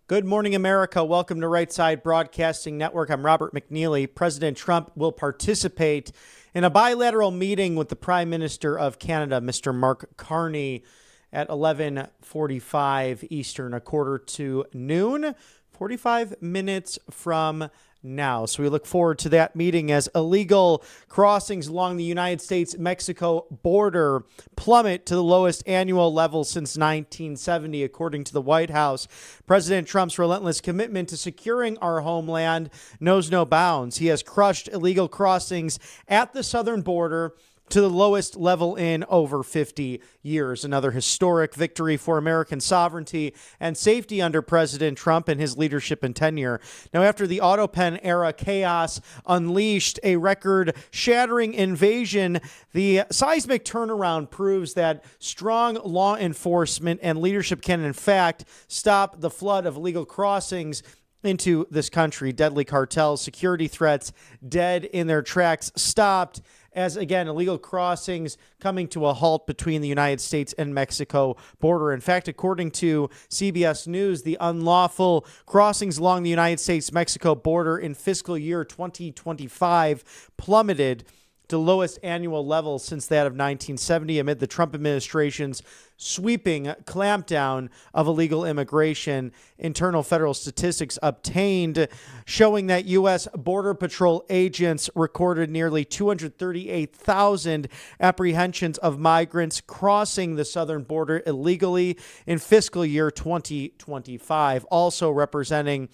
Good morning, America. Welcome to Right Side Broadcasting Network. I'm Robert McNeely. President Trump will participate in a bilateral meeting with the Prime Minister of Canada, Mr. Mark Carney, at 11:45 Eastern, a quarter to noon, 45 minutes from now. So we look forward to that meeting as illegal crossings along the United States-Mexico border plummet to the lowest annual level since 1970, according to the White House. President Trump's relentless commitment to securing our homeland knows no bounds. He has crushed illegal crossings at the southern border to the lowest level in over 50 years. Another historic victory for American sovereignty and safety under President Trump and his leadership and tenure. Now, after the Autopen era chaos unleashed a record-shattering invasion, the seismic turnaround proves that strong law enforcement and leadership can, in fact, stop the flood of illegal crossings into this country. Deadly cartels, security threats, dead in their tracks, stopped as, again, illegal crossings coming to a halt between the United States and Mexico border. In fact, according to CBS News, the unlawful crossings along the United States-Mexico border in fiscal year 2025 plummeted to lowest annual levels since that of 1970 amid the Trump administration's sweeping clampdown of illegal immigration. Internal federal statistics obtained showing that U.S. Border Patrol agents recorded nearly 238,000 apprehensions of migrants crossing the southern border illegally in fiscal year 2025, also representing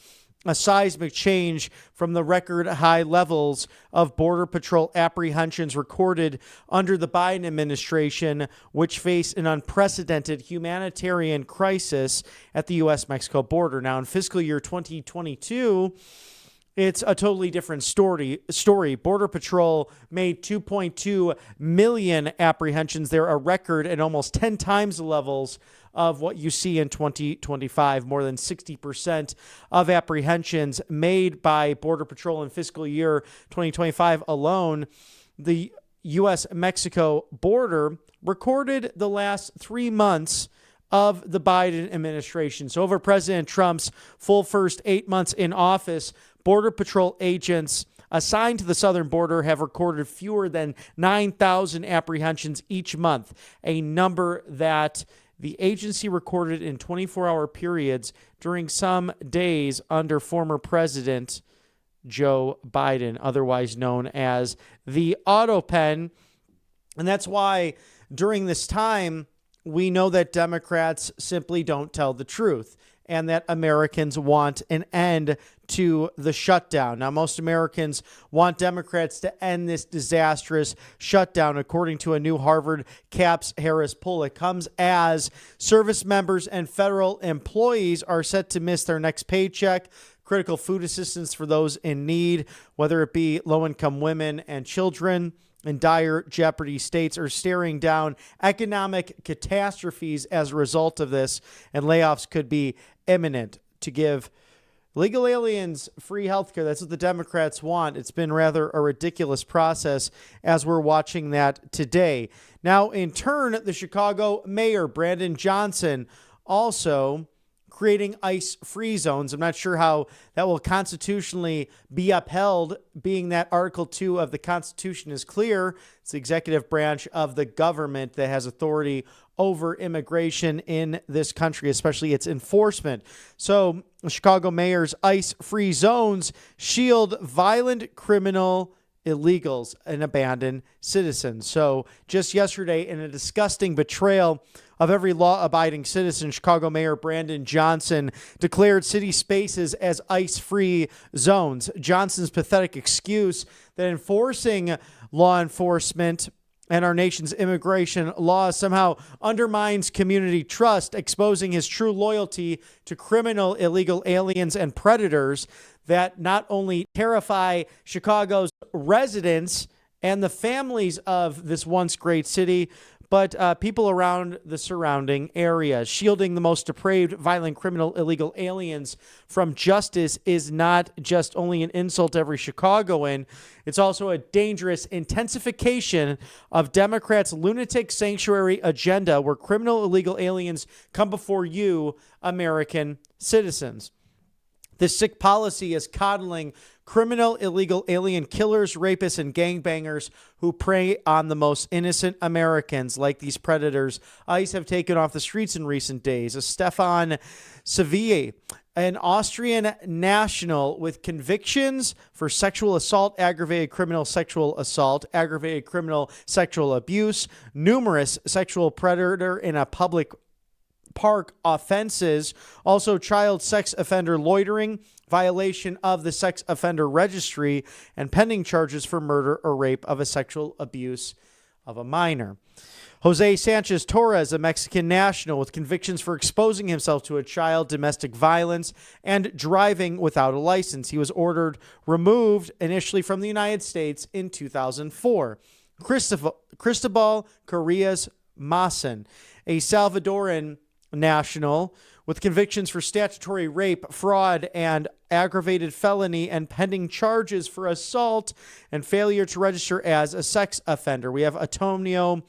a seismic change from the record high levels of Border Patrol apprehensions recorded under the Biden administration, which faced an unprecedented humanitarian crisis at the U.S.-Mexico border. Now, in fiscal year 2022, it's a totally different story. Border Patrol made 2.2 million apprehensions. They're a record and almost 10 times the levels of what you see in 2025. More than 60% of apprehensions made by Border Patrol in fiscal year 2025 alone. The U.S.-Mexico border recorded the last 3 months of the Biden administration. So over President Trump's full first 8 months in office, Border Patrol agents assigned to the southern border have recorded fewer than 9,000 apprehensions each month, a number that the agency recorded in 24-hour periods during some days under former President Joe Biden, otherwise known as the Autopen. And that's why during this time, we know that Democrats simply don't tell the truth and that Americans want an end to the shutdown. Now, most Americans want Democrats to end this disastrous shutdown, according to a new Harvard Capps-Harris poll. It comes as service members and federal employees are set to miss their next paycheck. Critical food assistance for those in need, whether it be low-income women and children in dire jeopardy states, are staring down economic catastrophes as a result of this, and layoffs could be imminent. To give legal aliens free health care, that's what the Democrats want. It's been rather a ridiculous process as we're watching that today. Now, in turn, the Chicago mayor, Brandon Johnson, also creating ICE-free zones. I'm not sure how that will constitutionally be upheld, being that Article 2 of the Constitution is clear. It's the executive branch of the government that has authority over immigration in this country, especially its enforcement. So the Chicago mayor's ICE-free zones shield violent criminal illegals and abandoned citizens. So just yesterday, in a disgusting betrayal of every law-abiding citizen, Chicago Mayor Brandon Johnson declared city spaces as ICE-free zones. Johnson's pathetic excuse that enforcing law enforcement and our nation's immigration laws somehow undermines community trust, exposing his true loyalty to criminal illegal aliens and predators that not only terrify Chicago's residents and the families of this once great city, but people around the surrounding area. Shielding the most depraved, violent, criminal, illegal aliens from justice is not just only an insult to every Chicagoan, it's also a dangerous intensification of Democrats' lunatic sanctuary agenda where criminal, illegal aliens come before you, American citizens. This sick policy is coddling criminal illegal alien killers, rapists, and gangbangers who prey on the most innocent Americans like these predators ICE have taken off the streets in recent days. Stefan Sevilla, an Austrian national with convictions for sexual assault, aggravated criminal sexual assault, aggravated criminal sexual abuse, numerous sexual predator in a public park offenses, also child sex offender loitering, violation of the sex offender registry, and pending charges for murder or rape of a sexual abuse of a minor. Jose Sanchez Torres, a Mexican national with convictions for exposing himself to a child, domestic violence, and driving without a license. He was ordered removed initially from the United States in 2004. Cristobal Correas Mason, a Salvadoran national with convictions for statutory rape, fraud, and aggravated felony, and pending charges for assault and failure to register as a sex offender. We have Antonio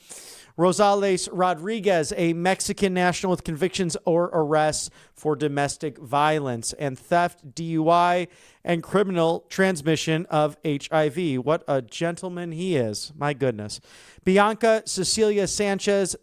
Rosales Rodriguez, a Mexican national with convictions or arrests for domestic violence and theft, DUI, and criminal transmission of HIV. What a gentleman he is. My goodness. Bianca Cecilia Sanchez,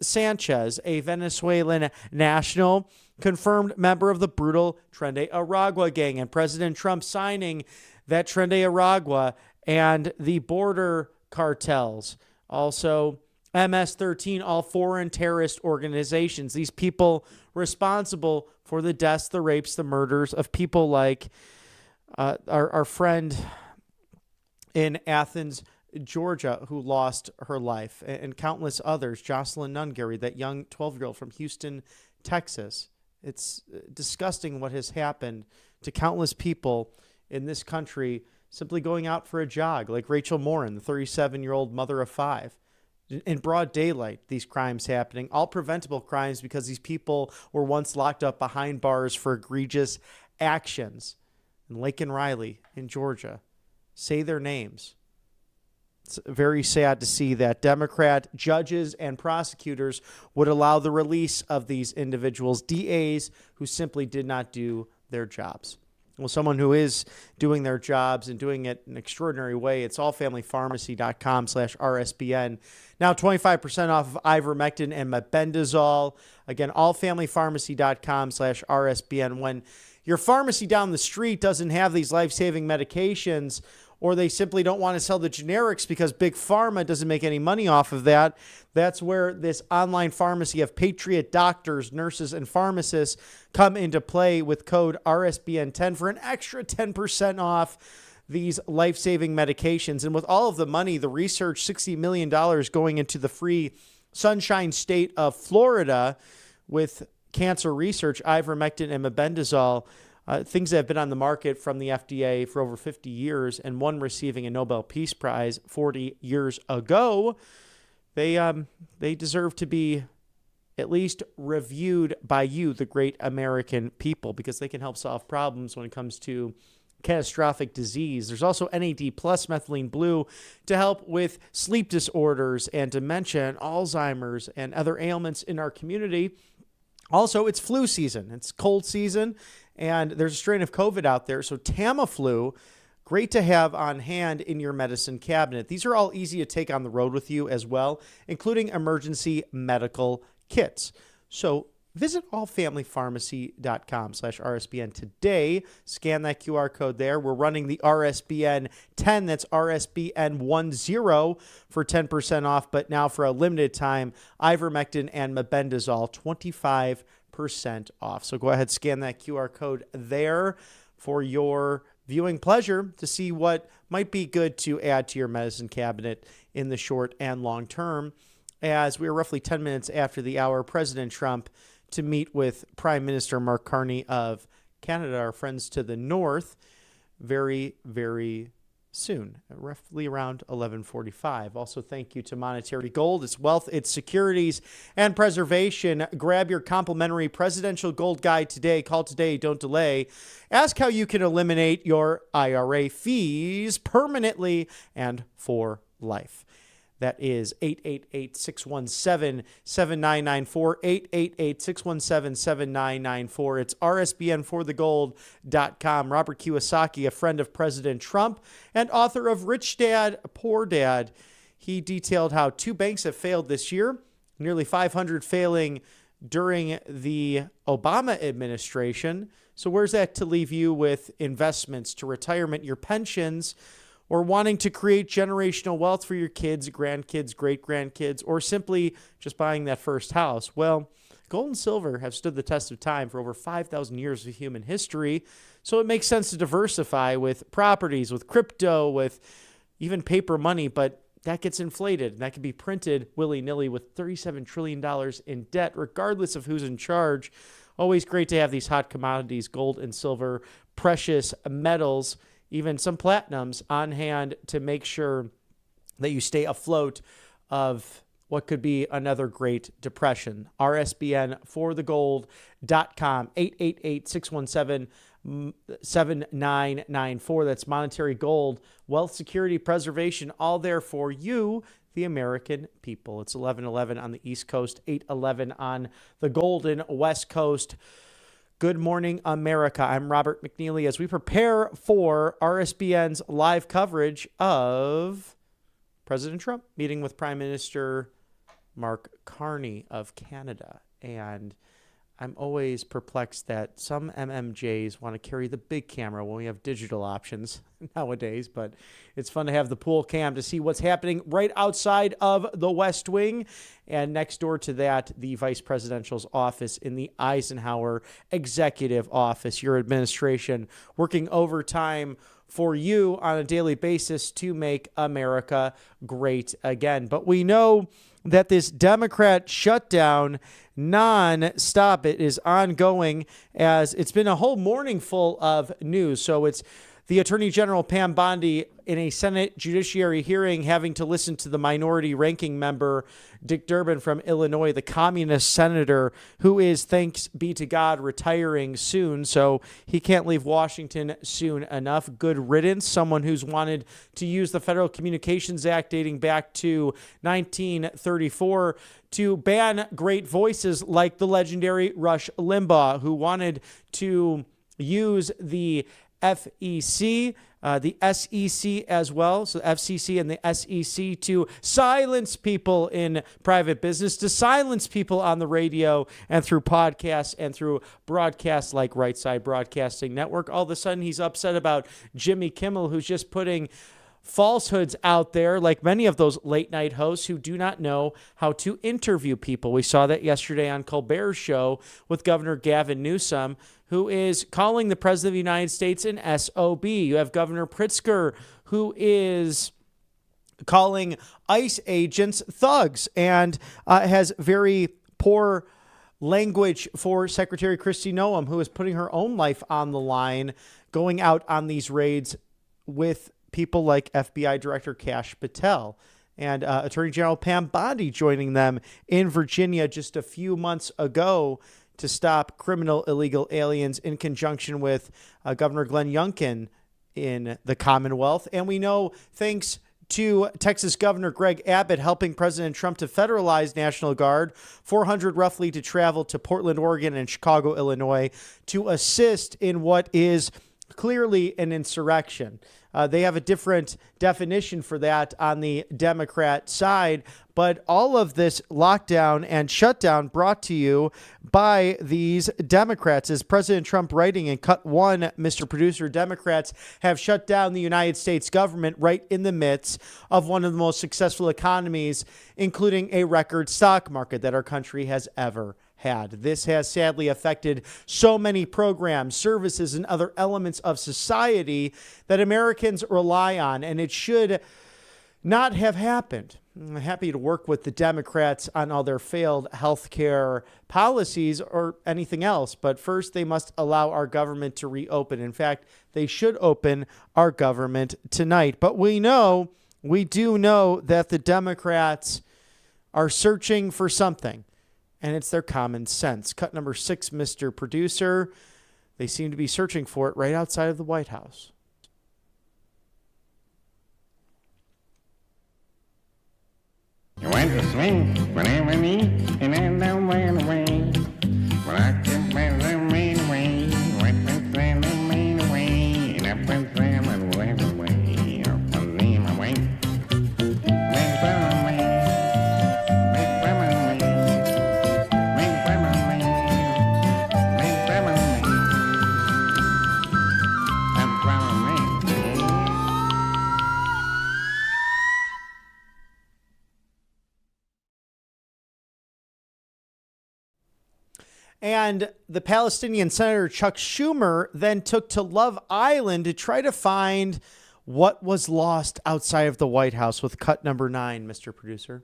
a Venezuelan national, confirmed member of the brutal Tren de Aragua gang, and President Trump signing that Tren de Aragua and the border cartels. Also, MS-13, all foreign terrorist organizations. These people responsible for the deaths, the rapes, the murders of people like our friend in Athens, Georgia, who lost her life, and countless others. Jocelyn Nungary, that young 12-year-old from Houston, Texas. It's disgusting what has happened to countless people in this country simply going out for a jog, like Rachel Morin, the 37-year-old mother of 5. In broad daylight, these crimes happening, all preventable crimes because these people were once locked up behind bars for egregious actions. And Lake and Riley in Georgia, say their names. It's very sad to see that Democrat judges and prosecutors would allow the release of these individuals, DAs who simply did not do their jobs. Well, someone who is doing their jobs and doing it in an extraordinary way, it's allfamilypharmacy.com/RSBN. Now 25% off of ivermectin and mebendazole. Again, allfamilypharmacy.com/RSBN. When your pharmacy down the street doesn't have these life-saving medications, or they simply don't want to sell the generics because Big Pharma doesn't make any money off of that, that's where this online pharmacy of Patriot doctors, nurses, and pharmacists come into play with code RSBN10 for an extra 10% off these life-saving medications. And with all of the money, the research, $60 million going into the free Sunshine State of Florida with cancer research, ivermectin and mebendazole, things that have been on the market from the FDA for over 50 years, and one receiving a Nobel Peace Prize 40 years ago, they deserve to be at least reviewed by you, the great American people, because they can help solve problems when it comes to catastrophic disease. There's also NAD plus methylene blue to help with sleep disorders and dementia and Alzheimer's and other ailments in our community. Also, it's flu season. It's cold season, and there's a strain of COVID out there. So Tamiflu, great to have on hand in your medicine cabinet. These are all easy to take on the road with you as well, including emergency medical kits. So visit allfamilypharmacy.com/RSBN today. Scan that QR code there. We're running the RSBN 10. That's RSBN 10 for 10% off. But now for a limited time, ivermectin and mebendazole, 25% off. So go ahead, scan that QR code there for your viewing pleasure to see what might be good to add to your medicine cabinet in the short and long term. As we are roughly 10 minutes after the hour, President Trump to meet with Prime Minister Mark Carney of Canada, our friends to the north, very, very soon, roughly around 11:45. Also, thank you to Monetary Gold. It's wealth, it's securities, and preservation. Grab your complimentary presidential gold guide today. Call today, don't delay. Ask how you can eliminate your IRA fees permanently and for life. That is 888-617-7994, 888-617-7994. It's RSBN4thegold.com. Robert Kiyosaki, a friend of President Trump and author of Rich Dad, Poor Dad. He detailed how 2 banks have failed this year, nearly 500 failing during the Obama administration. So where's that to leave you with investments to retirement, your pensions, or wanting to create generational wealth for your kids, grandkids, great-grandkids, or simply just buying that first house? Well, gold and silver have stood the test of time for over 5,000 years of human history, so it makes sense to diversify with properties, with crypto, with even paper money, but that gets inflated, and that can be printed willy-nilly with $37 trillion in debt, regardless of who's in charge. Always great to have these hot commodities, gold and silver, precious metals, even some platinums on hand to make sure that you stay afloat of what could be another Great Depression. RSBN4thegold.com, 888-617-7994. That's monetary gold, wealth, security, preservation, all there for you, the American people. It's 11:11 on the East Coast, 8:11 on the Golden West Coast. Good morning, America. I'm Robert McNeely as we prepare for RSBN's live coverage of President Trump meeting with Prime Minister Mark Carney of Canada. And I'm always perplexed that some MMJs want to carry the big camera when we have digital options nowadays, but it's fun to have the pool cam to see what's happening right outside of the West Wing. And next door to that, the vice presidential's office in the Eisenhower Executive Office, your administration working overtime for you on a daily basis to make America great again. But we know that this Democrat shutdown non-stop, it is ongoing, as it's been a whole morning full of news. So it's the Attorney General Pam Bondi in a Senate Judiciary hearing having to listen to the minority ranking member, Dick Durbin from Illinois, the communist senator who is, thanks be to God, retiring soon. So he can't leave Washington soon enough. Good riddance. Someone who's wanted to use the Federal Communications Act dating back to 1934 to ban great voices like the legendary Rush Limbaugh, who wanted to use the FEC, the SEC as well, so the FCC and the SEC, to silence people in private business, to silence people on the radio and through podcasts and through broadcasts like Right Side Broadcasting Network. All of a sudden, he's upset about Jimmy Kimmel, who's just putting falsehoods out there, like many of those late night hosts who do not know how to interview people. We saw that yesterday on Colbert's show with Governor Gavin Newsom, who is calling the President of the United States an SOB. You have Governor Pritzker, who is calling ICE agents thugs and has very poor language for Secretary Kristi Noem, who is putting her own life on the line, going out on these raids with people like FBI Director Kash Patel and Attorney General Pam Bondi joining them in Virginia just a few months ago to stop criminal illegal aliens in conjunction with Governor Glenn Youngkin in the Commonwealth. And we know, thanks to Texas Governor Greg Abbott helping President Trump to federalize National Guard, 400 roughly to travel to Portland, Oregon and Chicago, Illinois to assist in what is clearly an insurrection. They have a different definition for that on the Democrat side, but all of this lockdown and shutdown brought to you by these Democrats. As President Trump writing in Cut 1, Mr. Producer, Democrats have shut down the United States government right in the midst of one of the most successful economies, including a record stock market that our country has ever had. This has sadly affected so many programs, services, and other elements of society that Americans rely on, and it should not have happened. I'm happy to work with the Democrats on all their failed healthcare policies or anything else, but first they must allow our government to reopen. In fact, they should open our government tonight. But we do know that the Democrats are searching for something, and it's their common sense. Cut number 6, Mr. Producer. They seem to be searching for it right outside of the White House. a swing, but I'm a me, and I don't run away. But I can run away, what can send me away, and I can send me away, up and leave my way. Make fun of me, make fun of me, make fun of me, make fun of me, I'm proud of me. And the Palestinian Senator Chuck Schumer then took to Love Island to try to find what was lost outside of the White House with cut number 9, Mr. Producer.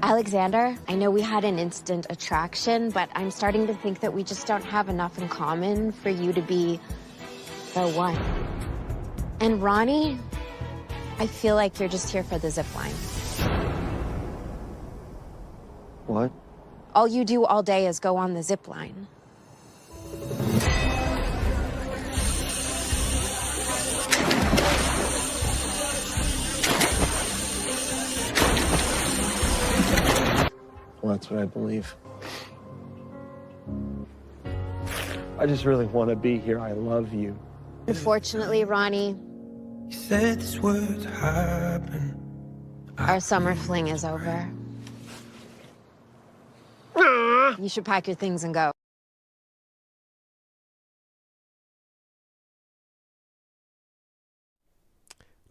Alexander, I know we had an instant attraction, but I'm starting to think that we just don't have enough in common for you to be the one. And Ronnie, I feel like you're just here for the zip line. What? All you do all day is go on the zip line. Well, that's what I believe. I just really want to be here. I love you. Unfortunately, Ronnie, You said this would happen. our summer fling is over. You should pack your things and go.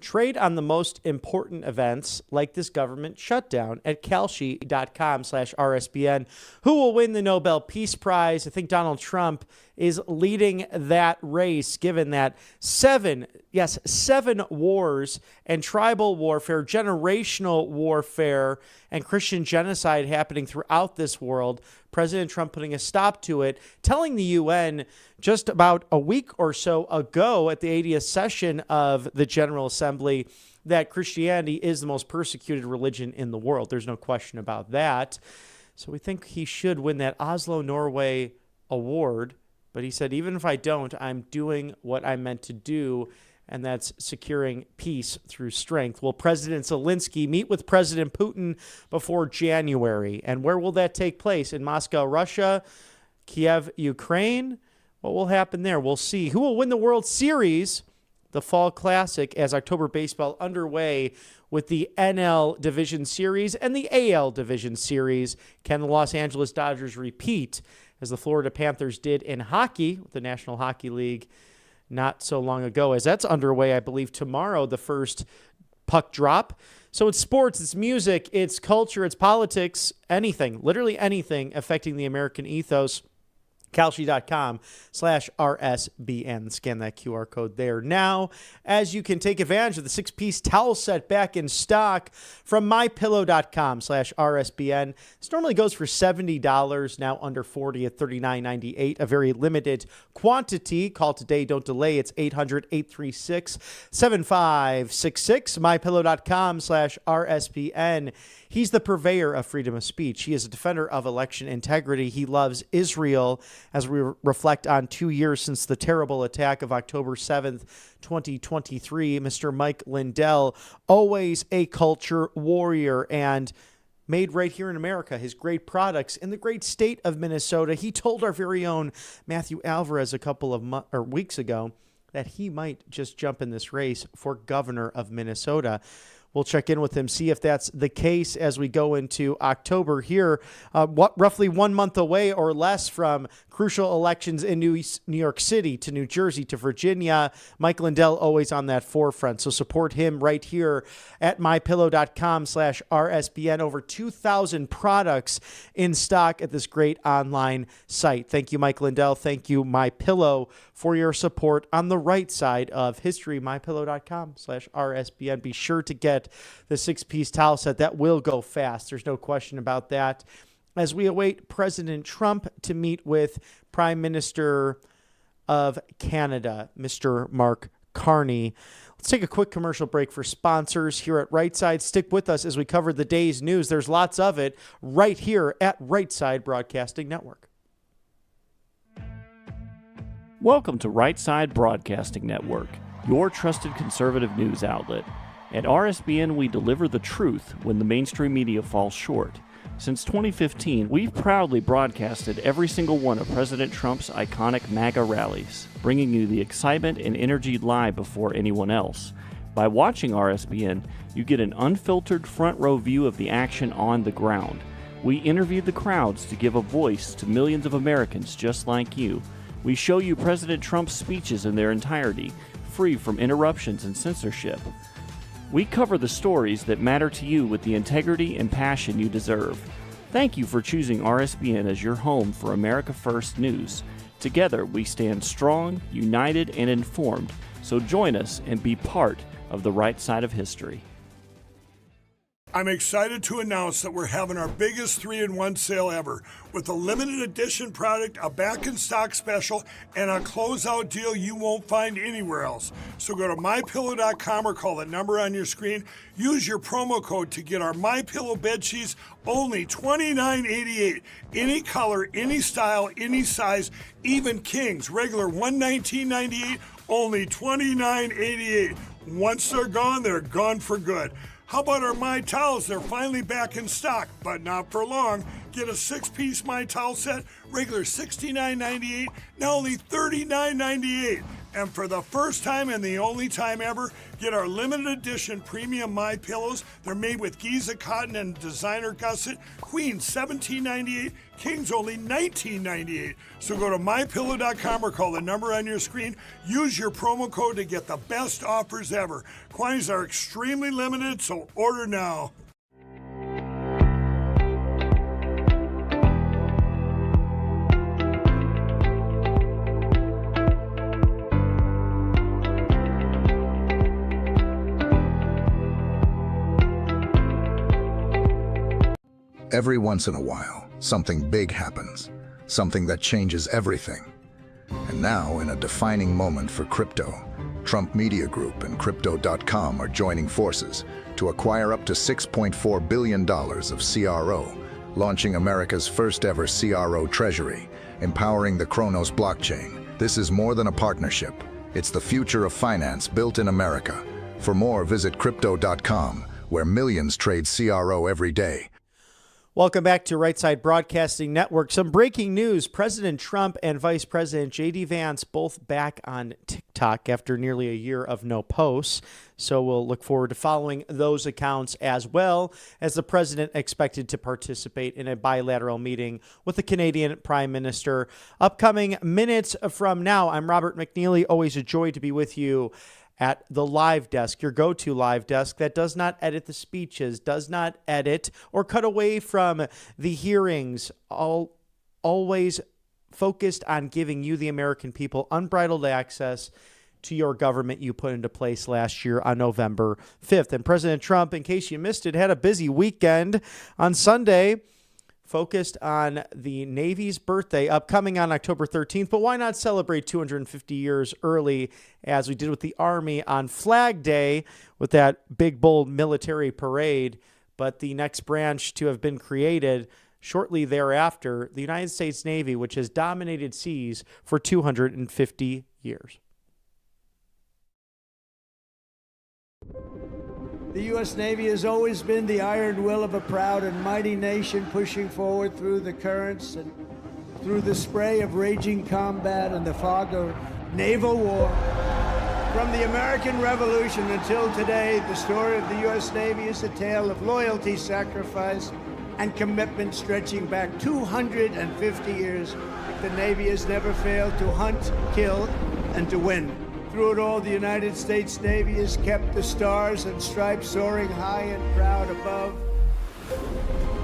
Trade on the most important events like this government shutdown at Kalshi.com/RSBN. Who will win the Nobel Peace Prize? I think Donald Trump is leading that race, given that 7 wars and tribal warfare, generational warfare, and Christian genocide happening throughout this world. President Trump putting a stop to it, telling the UN just about a week or so ago at the 80th session of the General Assembly that Christianity is the most persecuted religion in the world. There's no question about that. So we think he should win that Oslo, Norway award. But he said, even if I don't, I'm doing what I meant to do, and that's securing peace through strength. Will President Zelensky meet with President Putin before January? And where will that take place? In Moscow, Russia? Kiev, Ukraine? What will happen there? We'll see. Who will win the World Series, the Fall Classic, as October baseball underway with the NL Division Series and the AL Division Series? Can the Los Angeles Dodgers repeat as the Florida Panthers did in hockey with the National Hockey League not so long ago, as that's underway, I believe, tomorrow, the first puck drop. So it's sports, it's music, it's culture, it's politics, anything, literally anything affecting the American ethos. Kalshi.com/RSBN. Scan that QR code there now, as you can take advantage of the 6-piece towel set back in stock from mypillow.com/RSBN. This normally goes for $70, now under $40 at $39.98. A very limited quantity. Call today, don't delay. It's 800-836-7566. mypillow.com/RSBN. He's the purveyor of freedom of speech. He is a defender of election integrity. He loves Israel, as we reflect on 2 years since the terrible attack of October 7th, 2023. Mr. Mike Lindell, always a culture warrior and made right here in America. His great products in the great state of Minnesota. He told our very own Matthew Alvarez a couple of weeks ago that he might just jump in this race for governor of Minnesota. We'll check in with him, see if that's the case as we go into October here, roughly 1 month away or less from crucial elections in New York City to New Jersey to Virginia. Mike Lindell always on that forefront. So support him right here at mypillow.com/RSBN. Over 2,000 products in stock at this great online site. Thank you, Mike Lindell. Thank you, MyPillow, for your support on the right side of history. mypillow.com/RSBN. Be sure to get the 6-piece towel set. That will go fast. There's no question about that. As we await President Trump to meet with Prime Minister of Canada, Mr. Mark Carney. Let's take a quick commercial break for sponsors here at Right Side. Stick with us as we cover the day's news. There's lots of it right here at Right Side Broadcasting Network. Welcome to Right Side Broadcasting Network, your trusted conservative news outlet. At RSBN, we deliver the truth when the mainstream media falls short. Since 2015, we've proudly broadcasted every single one of President Trump's iconic MAGA rallies, bringing you the excitement and energy live before anyone else. By watching RSBN, you get an unfiltered front row view of the action on the ground. We interview the crowds to give a voice to millions of Americans just like you. We show you President Trump's speeches in their entirety, free from interruptions and censorship. We cover the stories that matter to you with the integrity and passion you deserve. Thank you for choosing RSBN as your home for America First News. Together, we stand strong, united, and informed. So join us and be part of the right side of history. I'm excited to announce that we're having our biggest 3-in-1 sale ever with a limited edition product, a back-in-stock special, and a closeout deal you won't find anywhere else. So go to MyPillow.com or call the number on your screen. Use your promo code to get our MyPillow bed sheets, only $29.88. Any color, any style, any size, even kings, regular $119.98, only $29.88. Once they're gone for good. How about our My Towels? They're finally back in stock, but not for long. Get a 6-piece My Towel set, regular $69.98, now only $39.98. And for the first time and the only time ever, get our limited edition premium My Pillows. They're made with Giza cotton and designer gusset. Queen $17.98, Kings only $19.98. So go to mypillow.com or call the number on your screen. Use your promo code to get the best offers ever. Quantities are extremely limited, so order now. Every once in a while, something big happens, something that changes everything. And now, in a defining moment for crypto, Trump Media Group and Crypto.com are joining forces to acquire up to $6.4 billion of CRO, launching America's first ever CRO treasury, empowering the Kronos blockchain. This is more than a partnership. It's the future of finance built in America. For more, visit Crypto.com, where millions trade CRO every day. Welcome back to Right Side Broadcasting Network. Some breaking news. President Trump and Vice President J.D. Vance both back on TikTok after nearly a year of no posts. So we'll look forward to following those accounts, as well as the president expected to participate in a bilateral meeting with the Canadian Prime Minister. Upcoming minutes from now, I'm Robert McNeely. Always a joy to be with you at the live desk, your go-to live desk that does not edit the speeches, does not edit or cut away from the hearings, always focused on giving you, the American people, unbridled access to your government you put into place last year on November 5th. And President Trump, in case you missed it, had a busy weekend. On Sunday, focused on the Navy's birthday upcoming on October 13th, but why not celebrate 250 years early, as we did with the Army on Flag Day with that big, bold military parade? But the next branch to have been created shortly thereafter, the United States Navy, which has dominated seas for 250 years. The U.S. Navy has always been the iron will of a proud and mighty nation, pushing forward through the currents and through the spray of raging combat and the fog of naval war. From the American Revolution until today, the story of the U.S. Navy is a tale of loyalty, sacrifice, and commitment stretching back 250 years. The Navy has never failed to hunt, kill, and to win. Through it all, the United States Navy has kept the stars and stripes soaring high and proud above.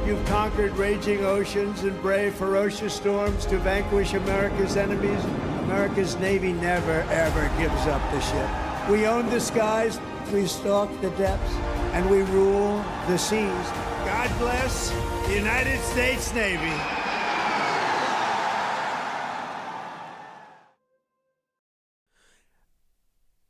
You've conquered raging oceans and braved ferocious storms to vanquish America's enemies. America's Navy never, ever gives up the ship. We own the skies, we stalk the depths, and we rule the seas. God bless the United States Navy.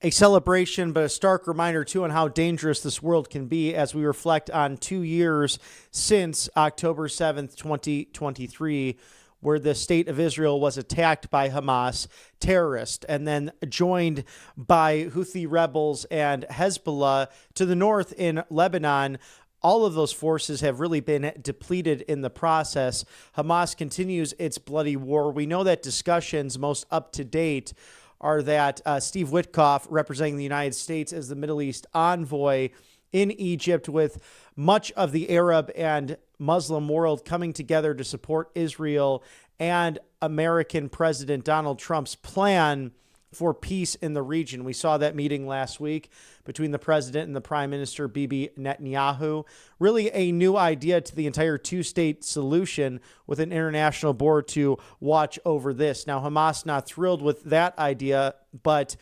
A celebration, but a stark reminder, too, on how dangerous this world can be as we reflect on 2 years since October 7th, 2023, where the state of Israel was attacked by Hamas terrorists and then joined by Houthi rebels and Hezbollah to the north in Lebanon. All of those forces have really been depleted in the process. Hamas continues its bloody war. We know that discussions most up to date are that Steve Witkoff, representing the United States as the Middle East envoy in Egypt, with much of the Arab and Muslim world coming together to support Israel and American President Donald Trump's plan for peace in the region. We saw that meeting last week between the president and the prime minister, Bibi Netanyahu. Really a new idea to the entire two-state solution, with an international board to watch over this. Now, Hamas not thrilled with that idea, but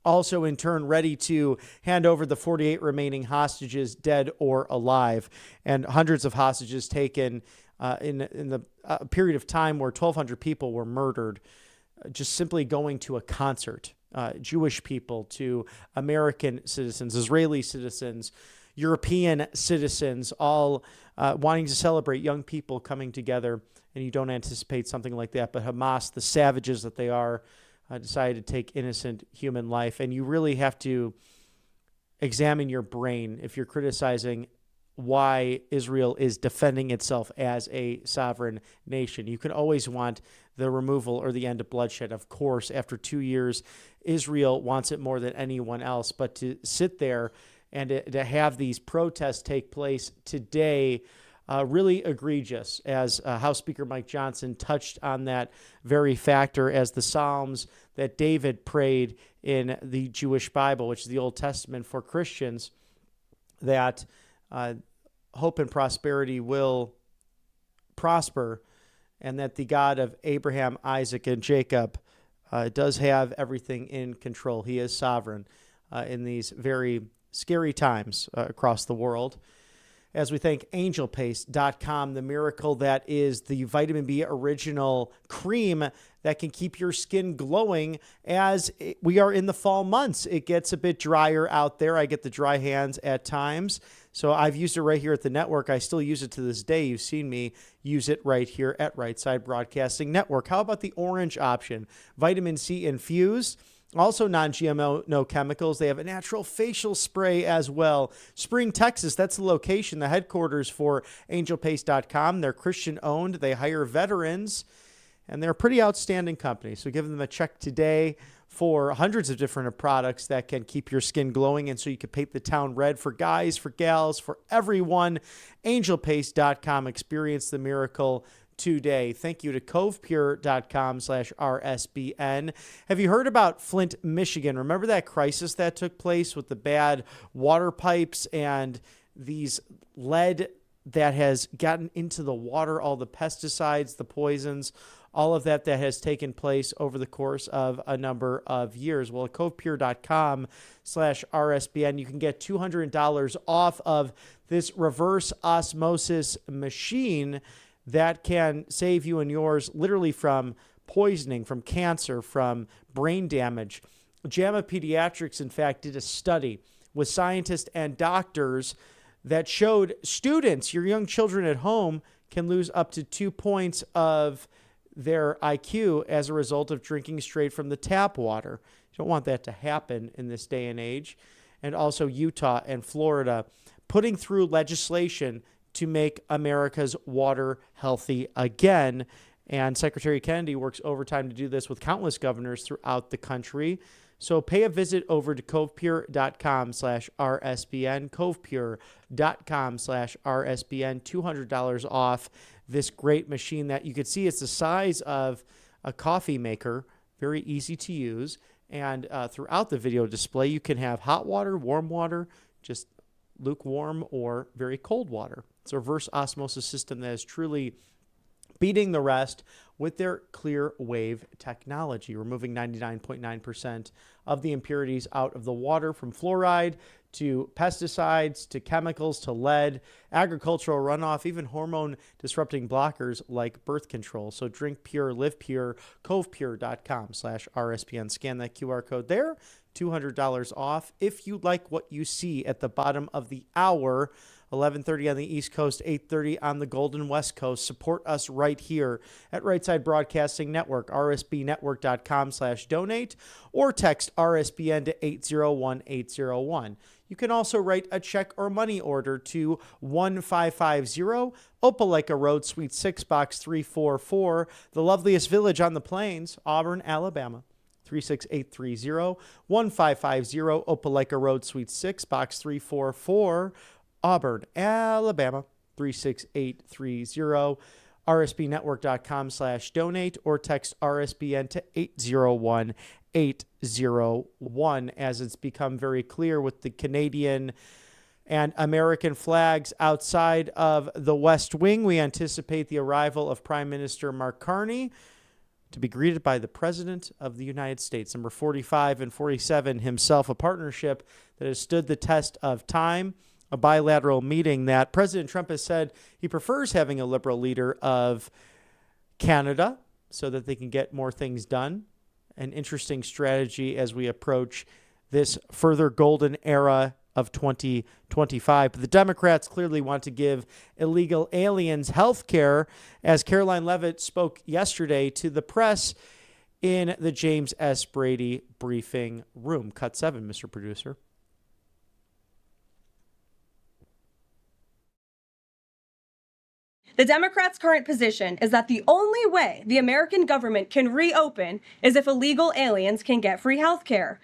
also in turn ready to hand over the 48 remaining hostages, dead or alive, and hundreds of hostages taken in the period of time where 1,200 people were murdered, just simply going to a concert. Jewish people to American citizens, Israeli citizens, European citizens, all wanting to celebrate, young people coming together, and you don't anticipate something like that. But Hamas, the savages that they are, decided to take innocent human life. And you really have to examine your brain if you're criticizing why Israel is defending itself as a sovereign nation. You can always want the removal or the end of bloodshed. Of course, after 2 years, Israel wants it more than anyone else. But to sit there and to have these protests take place today, really egregious, as House Speaker Mike Johnson touched on that very factor, as the Psalms that David prayed in the Jewish Bible, which is the Old Testament for Christians, that hope and prosperity will prosper, and that the God of Abraham, Isaac, and Jacob does have everything in control. He is sovereign in these very scary times across the world. As we thank angelpaste.com, the miracle that is the vitamin B original cream that can keep your skin glowing as we are in the fall months. It gets a bit drier out there. I get the dry hands at times. So I've used it right here at the network. I still use it to this day. You've seen me use it right here at Right Side Broadcasting Network. How about the orange option? Vitamin C infused. Also non-GMO, no chemicals. They have a natural facial spray as well. Spring, Texas, that's the location, the headquarters for angelpaste.com. They're Christian-owned. They hire veterans, and they're a pretty outstanding company. So give them a check today for hundreds of different products that can keep your skin glowing, and so you can paint the town red for guys, for gals, for everyone. Angelpaste.com. Experience the miracle today. Thank you to covepure.com/RSBN. Have you heard about Flint, Michigan? Remember that crisis that took place with the bad water pipes and these lead that has gotten into the water, all the pesticides, the poisons, all of that has taken place over the course of a number of years. Well, at covepure.com/RSBN, you can get $200 off of this reverse osmosis machine that can save you and yours literally from poisoning, from cancer, from brain damage. JAMA Pediatrics, in fact, did a study with scientists and doctors that showed students, your young children at home, can lose up to 2 points of their IQ as a result of drinking straight from the tap water. You don't want that to happen in this day and age. And also Utah and Florida putting through legislation to make America's water healthy again. And Secretary Kennedy works overtime to do this with countless governors throughout the country. So pay a visit over to covepure.com/RSBN, covepure.com/RSBN, $200 off this great machine that you could see it's the size of a coffee maker, very easy to use. And throughout the video display, you can have hot water, warm water, just lukewarm or very cold water. It's a reverse osmosis system that is truly beating the rest with their clear wave technology, removing 99.9% of the impurities out of the water, from fluoride to pesticides to chemicals to lead, agricultural runoff, even hormone disrupting blockers like birth control. So drink pure, live pure, covepure.com/RSBN. Scan that QR code there, $200 off. If you like what you see at the bottom of the hour, 11:30 on the East Coast, 8:30 on the Golden West Coast, support us right here at Right Right Side Broadcasting Network, rsbnetwork.com/donate, or text RSBN to 801801. You can also write a check or money order to 1550 Opelika Road, Suite 6, Box 344, the loveliest village on the plains, Auburn, Alabama. 36830, 1550 Opelika Road, Suite 6, Box 344, Auburn, Alabama. 36830, rsbnetwork.com/donate, or text RSBN to 801801, as it's become very clear with the Canadian and American flags outside of the West Wing. We anticipate the arrival of Prime Minister Mark Carney to be greeted by the President of the United States. Number 45 and 47, himself, a partnership that has stood the test of time, a bilateral meeting that President Trump has said he prefers having a liberal leader of Canada so that they can get more things done. An interesting strategy as we approach this further golden era of 2025. But the Democrats clearly want to give illegal aliens health care, as Caroline Leavitt spoke yesterday to the press in the James S. Brady briefing room. Cut 7, Mr. Producer. The Democrats' current position is that the only way the American government can reopen is if illegal aliens can get free health care.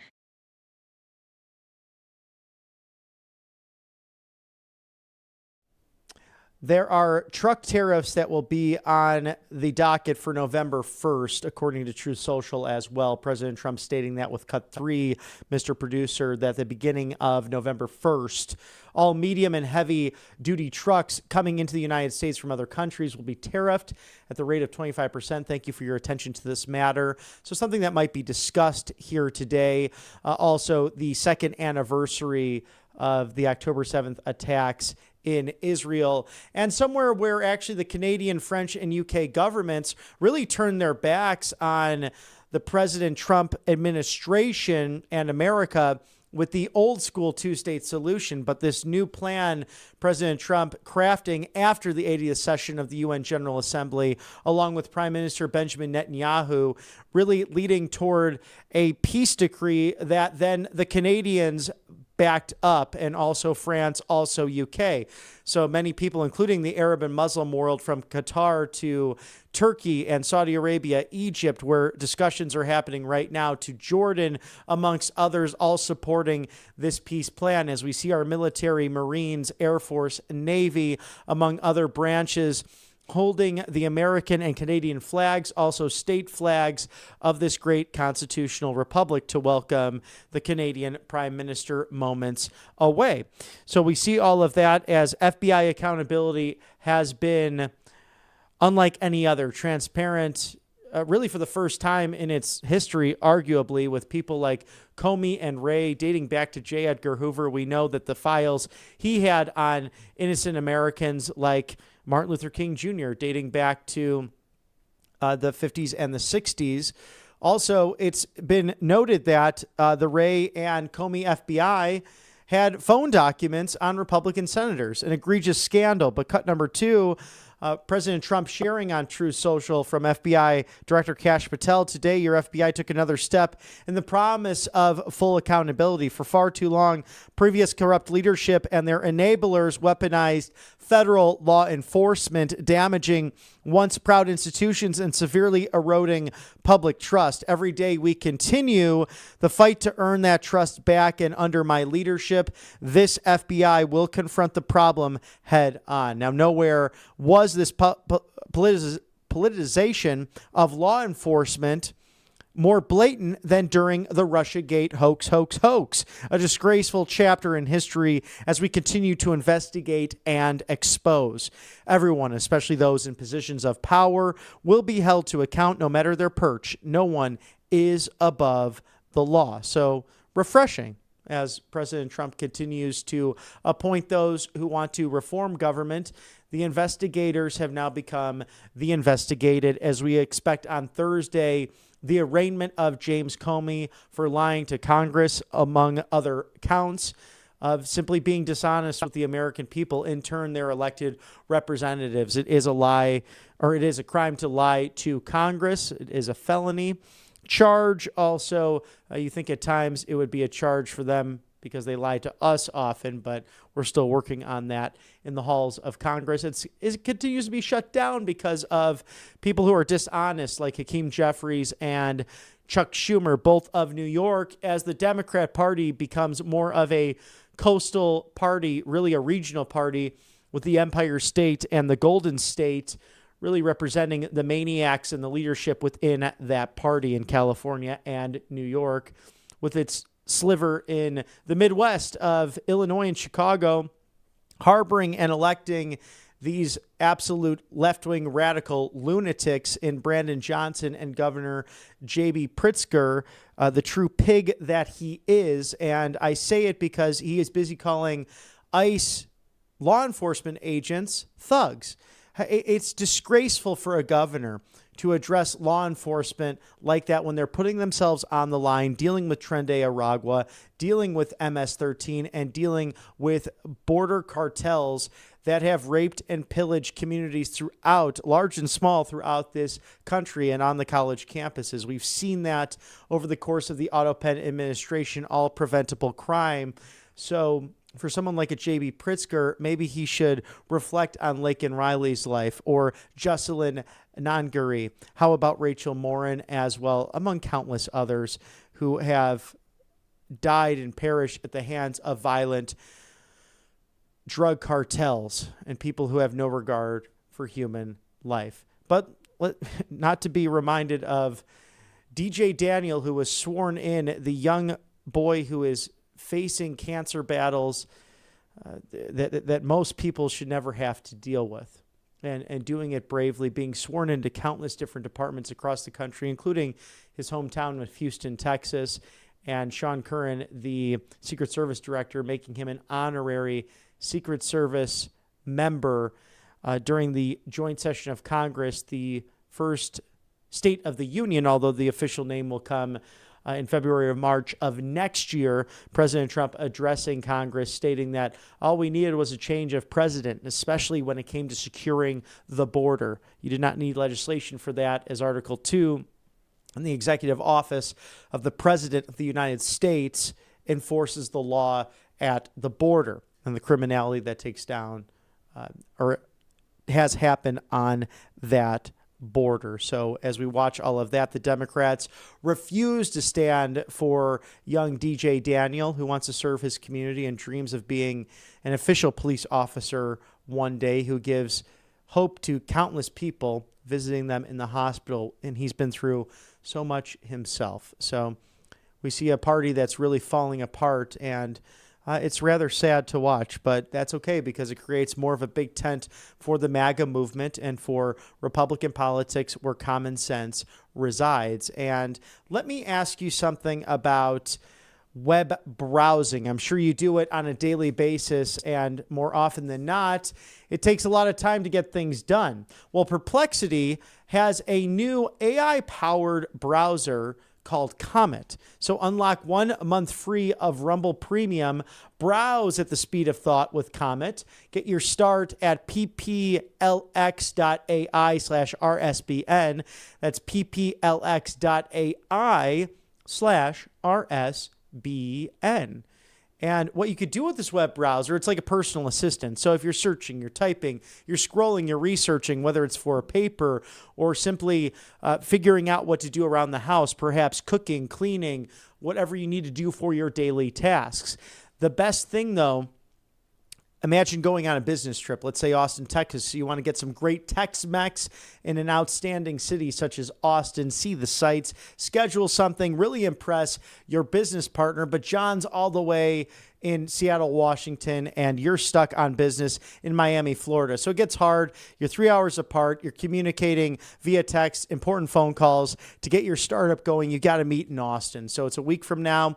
There are truck tariffs that will be on the docket for November 1st, according to Truth Social as well. President Trump stating that with cut 3, Mr. Producer, that the beginning of November 1st, all medium and heavy duty trucks coming into the United States from other countries will be tariffed at the rate of 25%. Thank you for your attention to this matter. So something that might be discussed here today. Also, the second anniversary of the October 7th attacks in Israel, and somewhere where actually the Canadian, French, and UK governments really turned their backs on the President Trump administration and America with the old school two-state solution. But this new plan President Trump crafting after the 80th session of the UN General Assembly, along with Prime Minister Benjamin Netanyahu, really leading toward a peace decree that then the Canadians backed up, and also France, also UK. So many people, including the Arab and Muslim world, from Qatar to Turkey and Saudi Arabia, Egypt, where discussions are happening right now, to Jordan, amongst others, all supporting this peace plan, as we see our military, Marines, Air Force, Navy, among other branches, holding the American and Canadian flags, also state flags of this great constitutional republic, to welcome the Canadian Prime Minister moments away. So we see all of that as FBI accountability has been unlike any other, transparent, really for the first time in its history, arguably, with people like Comey and Wray dating back to J. Edgar Hoover. We know that the files he had on innocent Americans like Martin Luther King Jr. dating back to the 50s and the 60s. Also, it's been noted that the Wray and Comey FBI had phone documents on Republican senators, an egregious scandal. But cut number 2, President Trump sharing on Truth Social from FBI Director Kash Patel, today your FBI took another step in the promise of full accountability. For far too long, previous corrupt leadership and their enablers weaponized federal law enforcement, damaging once proud institutions and severely eroding public trust. Every day we continue the fight to earn that trust back, and under my leadership, this FBI will confront the problem head on. Now, nowhere was this politicization of law enforcement more blatant than during the Russiagate hoax, a disgraceful chapter in history as we continue to investigate and expose. Everyone, especially those in positions of power, will be held to account no matter their perch. No one is above the law. So refreshing as President Trump continues to appoint those who want to reform government. The investigators have now become the investigated, as we expect on Thursday the arraignment of James Comey for lying to Congress, among other counts. of simply being dishonest with the American people, in turn their elected representatives. It is a lie, or it is a crime to lie to Congress. It is a felony charge. Also, you think at times it would be a charge for them because they lie to us often, but we're still working on that in the halls of Congress. It continues to be shut down because of people who are dishonest, like Hakeem Jeffries and Chuck Schumer, both of New York, as the Democrat Party becomes more of a coastal party, really a regional party, with the Empire State and the Golden State really representing the maniacs and the leadership within that party in California and New York, with its sliver in the Midwest of Illinois and Chicago, harboring and electing these absolute left-wing radical lunatics in Brandon Johnson and Governor J.B. Pritzker, the true pig that he is. And I say it because he is busy calling ICE law enforcement agents thugs. It's disgraceful for a governor to address law enforcement like that when they're putting themselves on the line, dealing with Trende Aragua, dealing with MS-13, and dealing with border cartels that have raped and pillaged communities throughout, large and small, throughout this country and on the college campuses. We've seen that over the course of the Otto Penn administration, all preventable crime. So for someone like a J.B. Pritzker, maybe he should reflect on Laken Riley's life, or Jocelyn Nangiri. How about Rachel Morin as well, among countless others who have died and perished at the hands of violent drug cartels and people who have no regard for human life. But not to be reminded of DJ Daniel, who was sworn in, the young boy who is facing cancer battles that most people should never have to deal with, and doing it bravely, being sworn into countless different departments across the country, including his hometown of Houston, Texas, and Sean Curran, the Secret Service director, making him an honorary Secret Service member during the joint session of Congress, the first State of the Union, although the official name will come in February or March of next year. President Trump addressing Congress, stating that all we needed was a change of president, especially when it came to securing the border. You did not need legislation for that, as Article 2 in the executive office of the President of the United States enforces the law at the border and the criminality that takes down or has happened on that border. So as we watch all of that, the Democrats refuse to stand for young DJ Daniel, who wants to serve his community and dreams of being an official police officer one day, who gives hope to countless people visiting them in the hospital. And he's been through so much himself. So we see a party that's really falling apart, and it's rather sad to watch, but that's okay because it creates more of a big tent for the MAGA movement and for Republican politics where common sense resides. And let me ask you something about web browsing. I'm sure you do it on a daily basis, and more often than not, it takes a lot of time to get things done. Well, Perplexity has a new AI-powered browser called Comet. So unlock 1 month free of Rumble Premium. Browse at the speed of thought with Comet. Get your start at pplx.ai/RSBN. That's pplx.ai/RSBN. And what you could do with this web browser, it's like a personal assistant. So if you're searching, you're typing, you're scrolling, you're researching, whether it's for a paper or simply figuring out what to do around the house, perhaps cooking, cleaning, whatever you need to do for your daily tasks. The best thing, though, imagine going on a business trip. Let's say Austin, Texas. So you want to get some great Tex-Mex in an outstanding city such as Austin. See the sights, schedule something, really impress your business partner. But John's all the way in Seattle, Washington, and you're stuck on business in Miami, Florida. So it gets hard. You're 3 hours apart. You're communicating via text, important phone calls. To get your startup going, you got to meet in Austin. So it's a week from now.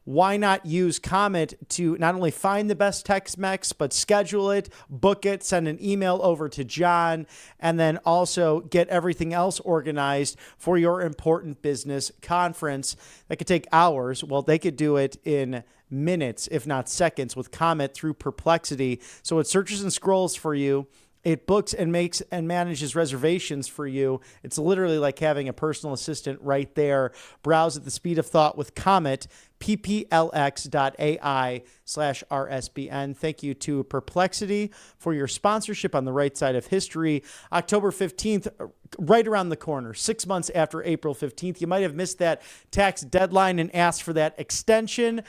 Why not use Comet to not only find the best Tex-Mex, but schedule it, book it, send an email over to John, and then also get everything else organized for your important business conference that could take hours. Well, they could do it in minutes, if not seconds, with Comet through Perplexity. So it searches and scrolls for you. It books and makes and manages reservations for you. It's literally like having a personal assistant right there. Browse at the speed of thought with Comet, pplx.ai/RSBN. Thank you to Perplexity for your sponsorship on the right side of history. October 15th, right around the corner, 6 months after April 15th. You might have missed that tax deadline and asked for that extension.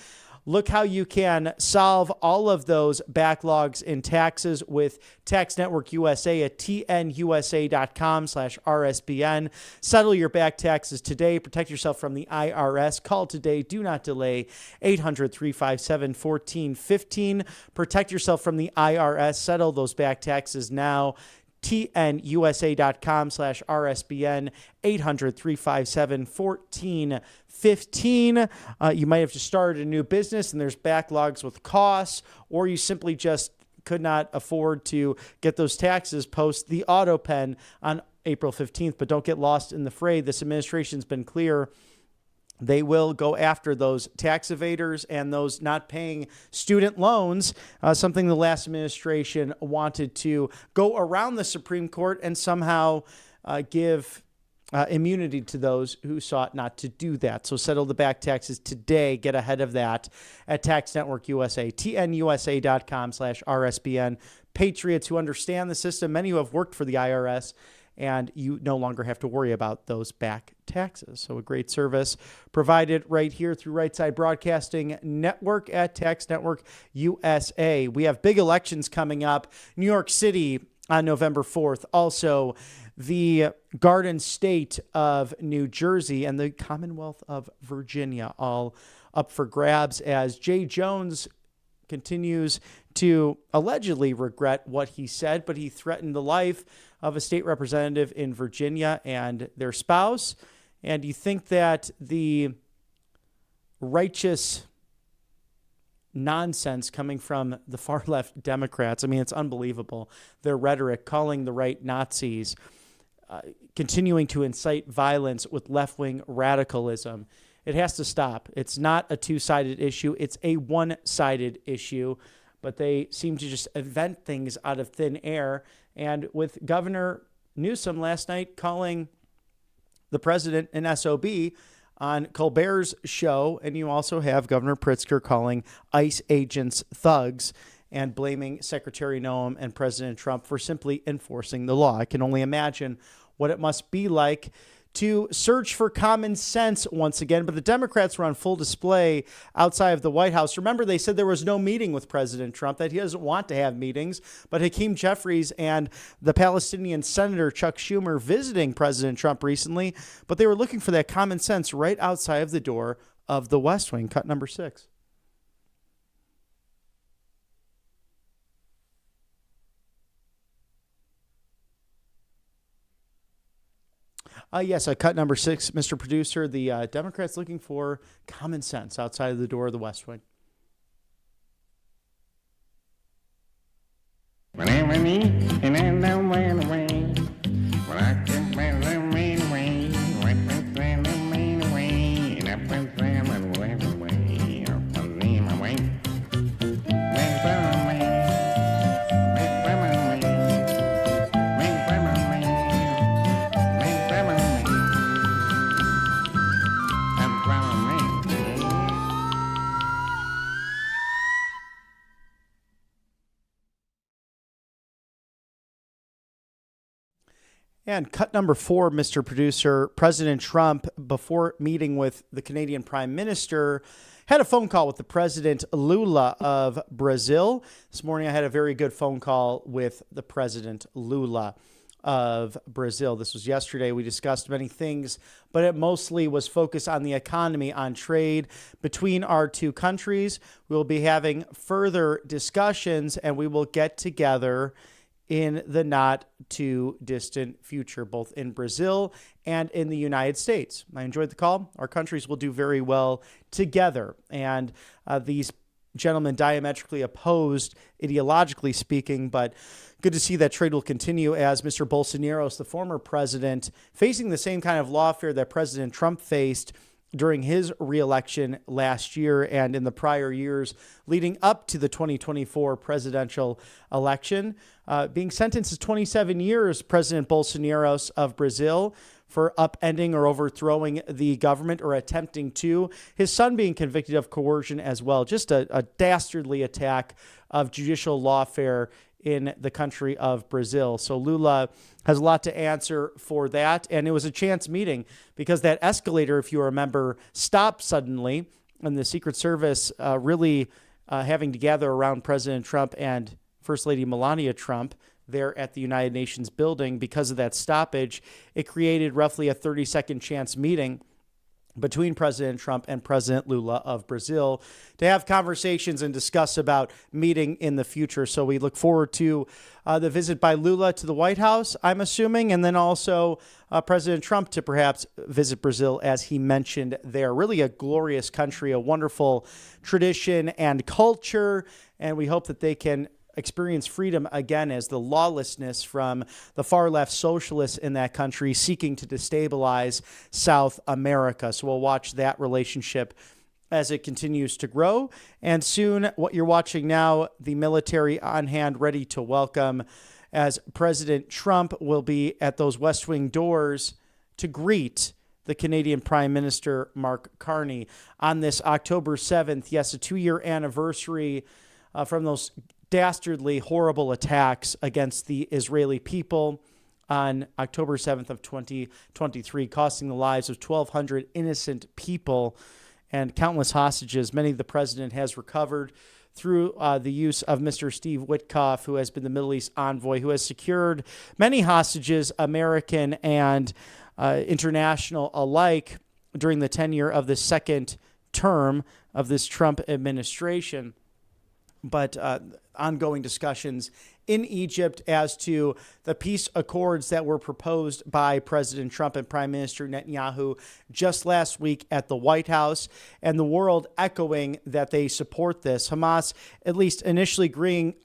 Look how you can solve all of those backlogs in taxes with Tax Network USA at tnusa.com/RSBN. Settle your back taxes today. Protect yourself from the IRS. Call today. Do not delay. 800-357-1415. Protect yourself from the IRS. Settle those back taxes now. tnusa.com/RSBN, 800-357-1415. You might have just started a new business and there's backlogs with costs, or you simply just could not afford to get those taxes post the auto pen on April 15th. But don't get lost in the fray. This administration's been clear. They will go after those tax evaders and those not paying student loans, something the last administration wanted to go around the Supreme Court and somehow give immunity to those who sought not to do that. So settle the back taxes today. Get ahead of that at Tax Network USA, tnusa.com/RSBN. Patriots who understand the system, many who have worked for the IRS, and you no longer have to worry about those back taxes. So a great service provided right here through Right Side Broadcasting Network at Tax Network USA. We have big elections coming up. New York City on November 4th. Also, the Garden State of New Jersey and the Commonwealth of Virginia, all up for grabs as Jay Jones continues to allegedly regret what he said, but he threatened the life of a state representative in Virginia and their spouse. And you think that the righteous nonsense coming from the far left Democrats, I mean, it's unbelievable. Their rhetoric, calling the right Nazis, continuing to incite violence with left-wing radicalism. It has to stop. It's not a two-sided issue. It's a one-sided issue. But they seem to just invent things out of thin air. And with Governor Newsom last night calling the president an SOB on Colbert's show, and you also have Governor Pritzker calling ICE agents thugs and blaming Secretary Noem and President Trump for simply enforcing the law. I can only imagine what it must be like to search for common sense once again. But the Democrats were on full display outside of the White House. Remember, they said there was no meeting with President Trump, that he doesn't want to have meetings. But Hakeem Jeffries and the Palestinian Senator Chuck Schumer visiting President Trump recently, but they were looking for that common sense right outside of the door of the West Wing. Cut number 6. Yes, cut number 6, Mr. Producer. The Democrats looking for common sense outside of the door of the West Wing. Whenever me and I don't run away, well, I can run away, right and run away, and up and run away, up and lean away. And cut number 4, Mr. Producer. President Trump, before meeting with the Canadian Prime Minister, had a phone call with the President Lula of Brazil. This morning I had a very good phone call with the President Lula of Brazil. This was yesterday. We discussed many things, but it mostly was focused on the economy, on trade between our two countries. We will be having further discussions, and we will get together in the not too distant future, both in Brazil and in the United States. I enjoyed the call. Our countries will do very well together. And these gentlemen diametrically opposed, ideologically speaking, but good to see that trade will continue as Mr. Bolsonaro, the former president, facing the same kind of lawfare that President Trump faced, during his reelection last year and in the prior years leading up to the 2024 presidential election. Being sentenced to 27 years, President Bolsonaro of Brazil, for upending or overthrowing the government or attempting to. His son being convicted of coercion as well. Just a dastardly attack of judicial lawfare in the country of Brazil. So Lula has a lot to answer for that. And it was a chance meeting because that escalator, if you remember, stopped suddenly, and the Secret Service really having to gather around President Trump and First Lady Melania Trump there at the United Nations building. Because of that stoppage, it created roughly a 30-second chance meeting between President Trump and President Lula of Brazil to have conversations and discuss about meeting in the future. So we look forward to the visit by Lula to the White House, I'm assuming, and then also President Trump to perhaps visit Brazil, as he mentioned there. Really a glorious country, a wonderful tradition and culture, and we hope that they can experience freedom again as the lawlessness from the far left socialists in that country seeking to destabilize South America. So we'll watch that relationship as it continues to grow. And soon, what you're watching now, the military on hand, ready to welcome, as President Trump will be at those West Wing doors to greet the Canadian Prime Minister, Mark Carney, on this October 7th. Yes, a 2-year anniversary from those dastardly, horrible attacks against the Israeli people on October 7th of 2023, costing the lives of 1,200 innocent people and countless hostages. Many the president has recovered through the use of Mr. Steve Witkoff, who has been the Middle East envoy, who has secured many hostages, American and international alike, during the tenure of the second term of this Trump administration. But ongoing discussions in Egypt as to the peace accords that were proposed by President Trump and Prime Minister Netanyahu just last week at the White House, and the world echoing that they support this. Hamas at least initially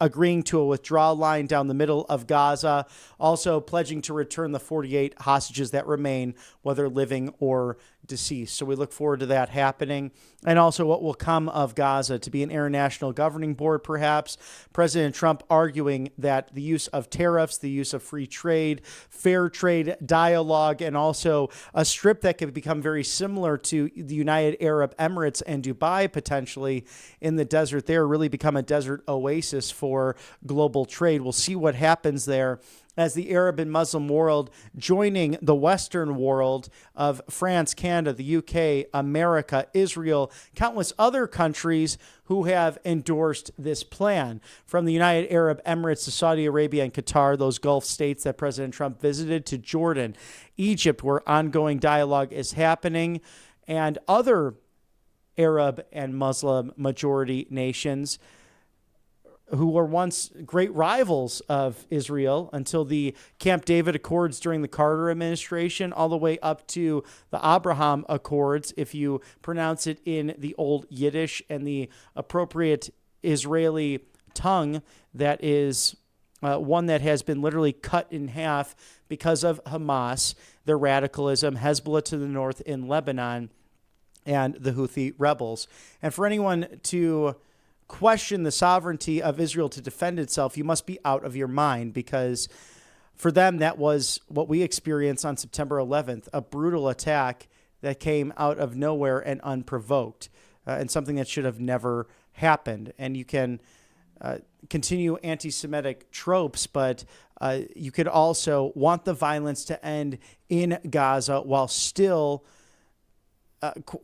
agreeing to a withdrawal line down the middle of Gaza, also pledging to return the 48 hostages that remain, whether living or deceased. So we look forward to that happening, and also what will come of Gaza, to be an international governing board perhaps. President Trump arguing that the use of tariffs, the use of free trade, fair trade dialogue, and also a strip that could become very similar to the United Arab Emirates and Dubai potentially in the desert there, really become a desert oasis for global trade. We'll see what happens there as the Arab and Muslim world joining the Western world of France, Canada, the UK, America, Israel, countless other countries who have endorsed this plan. From the United Arab Emirates to Saudi Arabia and Qatar, those Gulf states that President Trump visited, to Jordan, Egypt, where ongoing dialogue is happening, and other Arab and Muslim majority nations who were once great rivals of Israel until the Camp David Accords during the Carter administration, all the way up to the Abraham Accords, if you pronounce it in the old Yiddish and the appropriate Israeli tongue, that is one that has been literally cut in half because of Hamas, their radicalism, Hezbollah to the north in Lebanon, and the Houthi rebels. And for anyone to question the sovereignty of Israel to defend itself, you must be out of your mind, because for them, that was what we experienced on September 11th, a brutal attack that came out of nowhere and unprovoked, and something that should have never happened. And you can continue anti-Semitic tropes, but you could also want the violence to end in Gaza while still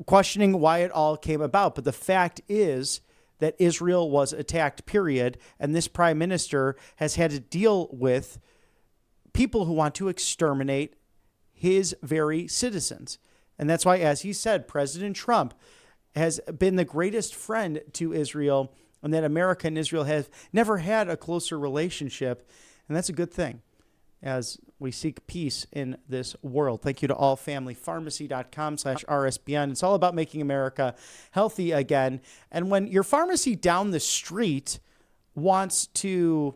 questioning why it all came about. But the fact is that Israel was attacked, period, and this prime minister has had to deal with people who want to exterminate his very citizens. And that's why, as he said, President Trump has been the greatest friend to Israel, and that America and Israel have never had a closer relationship, and that's a good thing as we seek peace in this world. Thank you to allfamilypharmacy.com/RSBN. It's all about making America healthy again. And when your pharmacy down the street wants to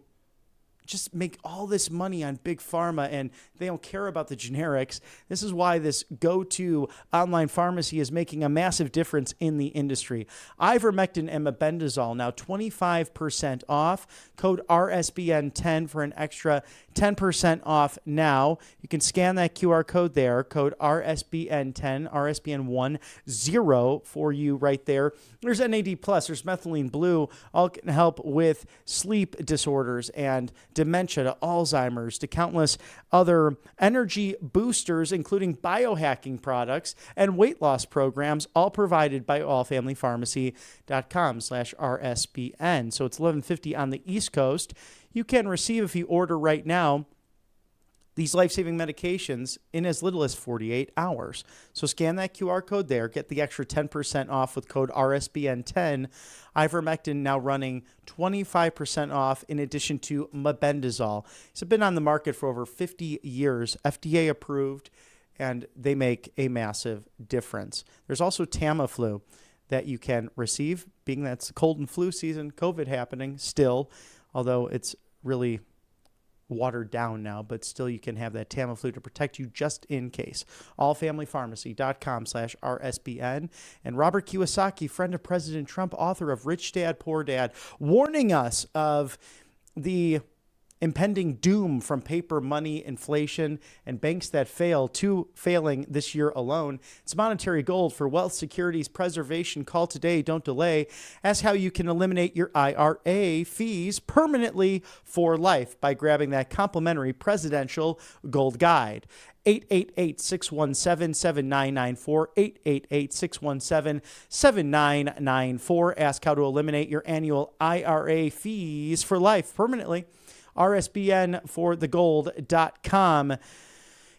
just make all this money on big pharma and they don't care about the generics. This is why this go-to online pharmacy is making a massive difference in the industry. Ivermectin and mebendazole now 25% off. Code RSBN10 for an extra 10% off now. You can scan that QR code there, code RSBN10, RSBN10 for you right there. There's NAD+, there's methylene blue, all can help with sleep disorders and dementia to Alzheimer's to countless other energy boosters, including biohacking products and weight loss programs, all provided by allfamilypharmacy.com/RSBN. So it's $11.50 on the East Coast. You can receive, if you order right now, these life-saving medications in as little as 48 hours. So scan that QR code there. Get the extra 10% off with code RSBN10. Ivermectin now running 25% off in addition to mebendazole. It's been on the market for over 50 years, FDA approved, and they make a massive difference. There's also Tamiflu that you can receive, being that's cold and flu season, COVID happening still, although it's really watered down now, but still you can have that Tamiflu to protect you just in case. allfamilypharmacy.com/RSBN. And Robert Kiyosaki, friend of President Trump, author of Rich Dad, Poor Dad, warning us of the impending doom from paper money, inflation, and banks that failing this year alone. It's monetary gold for wealth securities preservation. Call today, don't delay. Ask how you can eliminate your IRA fees permanently for life by grabbing that complimentary presidential gold guide. 888-617-7994, 888-617-7994. Ask how to eliminate your annual IRA fees for life permanently. RSBN4thegold.com.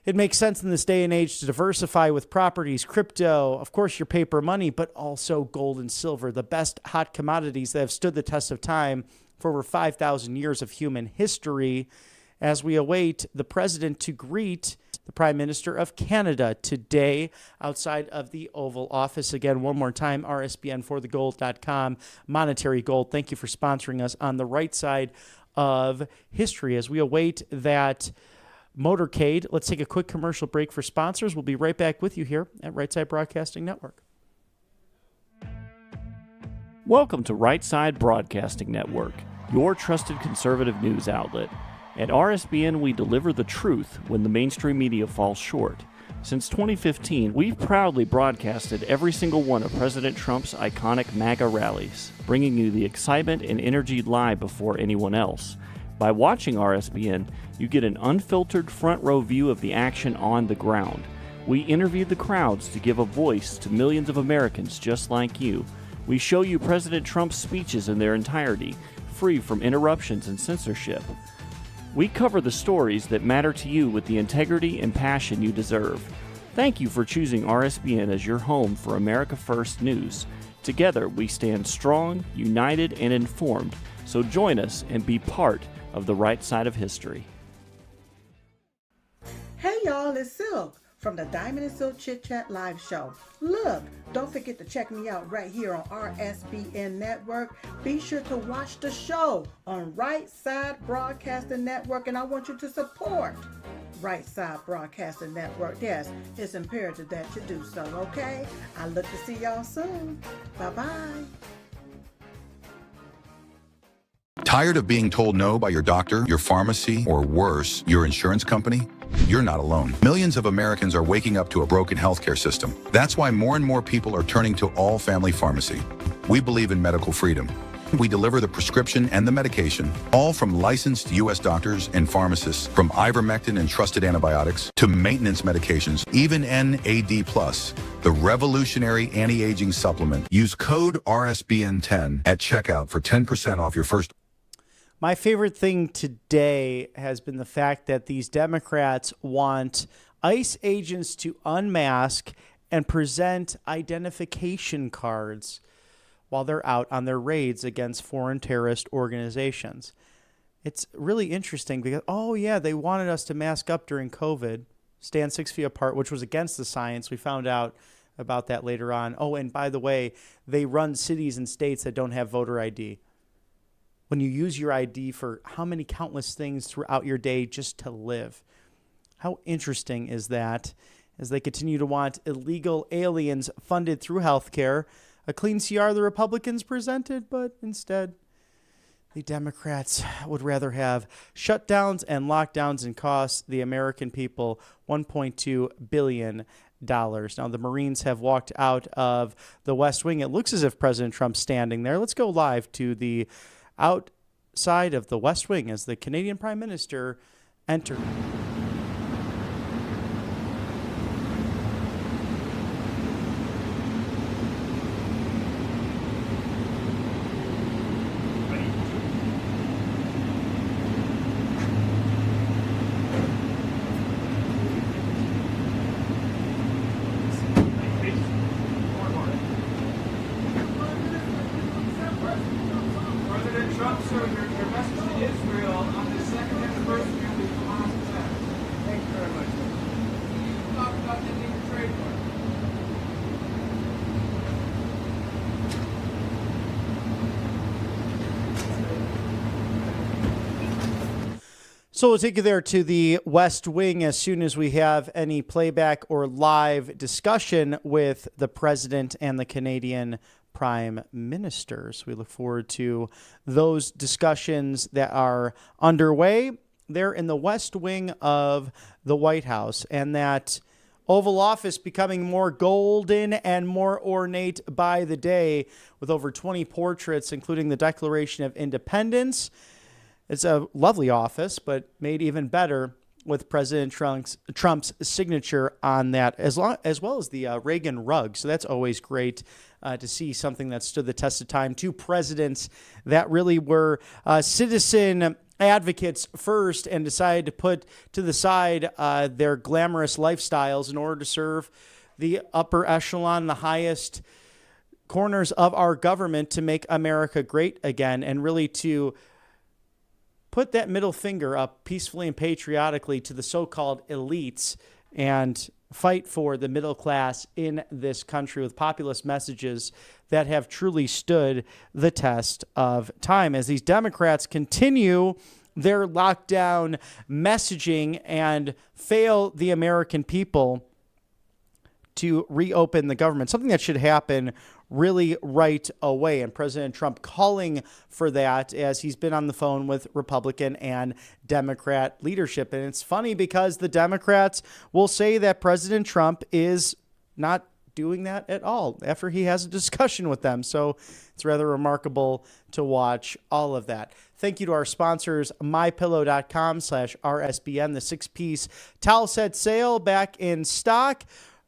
It makes sense in this day and age to diversify with properties, crypto, of course, your paper money, but also gold and silver, the best hot commodities that have stood the test of time for over 5,000 years of human history. As we await the president to greet the Prime Minister of Canada today outside of the Oval Office. Again, one more time, RSBN4thegold.com. Monetary Gold, thank you for sponsoring us on the right side of history as we await that motorcade. Let's take a quick commercial break for sponsors. We'll be right back with you here at Right Side Broadcasting Network. Welcome to Right Side Broadcasting Network, your trusted conservative news outlet. At RSBN, we deliver the truth when the mainstream media falls short. Since 2015, we've proudly broadcasted every single one of President Trump's iconic MAGA rallies, bringing you the excitement and energy live before anyone else. By watching RSBN, you get an unfiltered front row view of the action on the ground. We interview the crowds to give a voice to millions of Americans just like you. We show you President Trump's speeches in their entirety, free from interruptions and censorship. We cover the stories that matter to you with the integrity and passion you deserve. Thank you for choosing RSBN as your home for America First News. Together, we stand strong, united, and informed. So join us and be part of the right side of history. Hey y'all, it's Silk from the Diamond and Silk Chit Chat live show. Look, don't forget to check me out right here on RSBN Network. Be sure to watch the show on Right Side Broadcasting Network, and I want you to support Right Side Broadcasting Network. Yes, it's imperative that you do so, okay? I look to see y'all soon. Bye-bye. Tired of being told no by your doctor, your pharmacy, or worse, your insurance company? You're not alone. Millions of Americans are waking up to a broken healthcare system. That's why more and more people are turning to All Family Pharmacy. We believe in medical freedom. We deliver the prescription and the medication, all from licensed U.S. doctors and pharmacists, from ivermectin and trusted antibiotics to maintenance medications, even NAD+, the revolutionary anti-aging supplement. Use code RSBN10 at checkout for 10% off your first. My favorite thing today has been the fact that these Democrats want ICE agents to unmask and present identification cards while they're out on their raids against foreign terrorist organizations. It's really interesting because, they wanted us to mask up during COVID, stand 6 feet apart, which was against the science. We found out about that later on. Oh, and by the way, they run cities and states that don't have voter ID. when you use your ID for how many countless things throughout your day just to live. How interesting is that? As they continue to want illegal aliens funded through healthcare, a clean CR the Republicans presented, but instead the Democrats would rather have shutdowns and lockdowns and cost the American people $1.2 billion. Now, the Marines have walked out of the West Wing. It looks as if President Trump's standing there. Let's go live to the outside of the West Wing as the Canadian Prime Minister entered. President Trump, sir, your message to Israel on the second anniversary of the Hamas attack. Thank you very much. You talked about ending the trade war. So we'll take you there to the West Wing as soon as we have any playback or live discussion with the president and the Canadian Prime Ministers. We look forward to those discussions that are underway there in the West Wing of the White House, and that Oval Office becoming more golden and more ornate by the day with over 20 portraits, including the Declaration of Independence. It's a lovely office, but made even better with President Trump's signature on that, as well as the Reagan rug. So that's always great to see something that stood the test of time. Two presidents that really were citizen advocates first and decided to put to the side their glamorous lifestyles in order to serve the upper echelon, the highest corners of our government to make America great again, and really to put that middle finger up peacefully and patriotically to the so-called elites and fight for the middle class in this country with populist messages that have truly stood the test of time. As these Democrats continue their lockdown messaging and fail the American people to reopen the government, something that should happen really right away. And President Trump calling for that as he's been on the phone with Republican and Democrat leadership. And it's funny because the Democrats will say that President Trump is not doing that at all after he has a discussion with them. So it's rather remarkable to watch all of that. Thank you to our sponsors, mypillow.com/RSBN. The 6-piece towel set sale back in stock,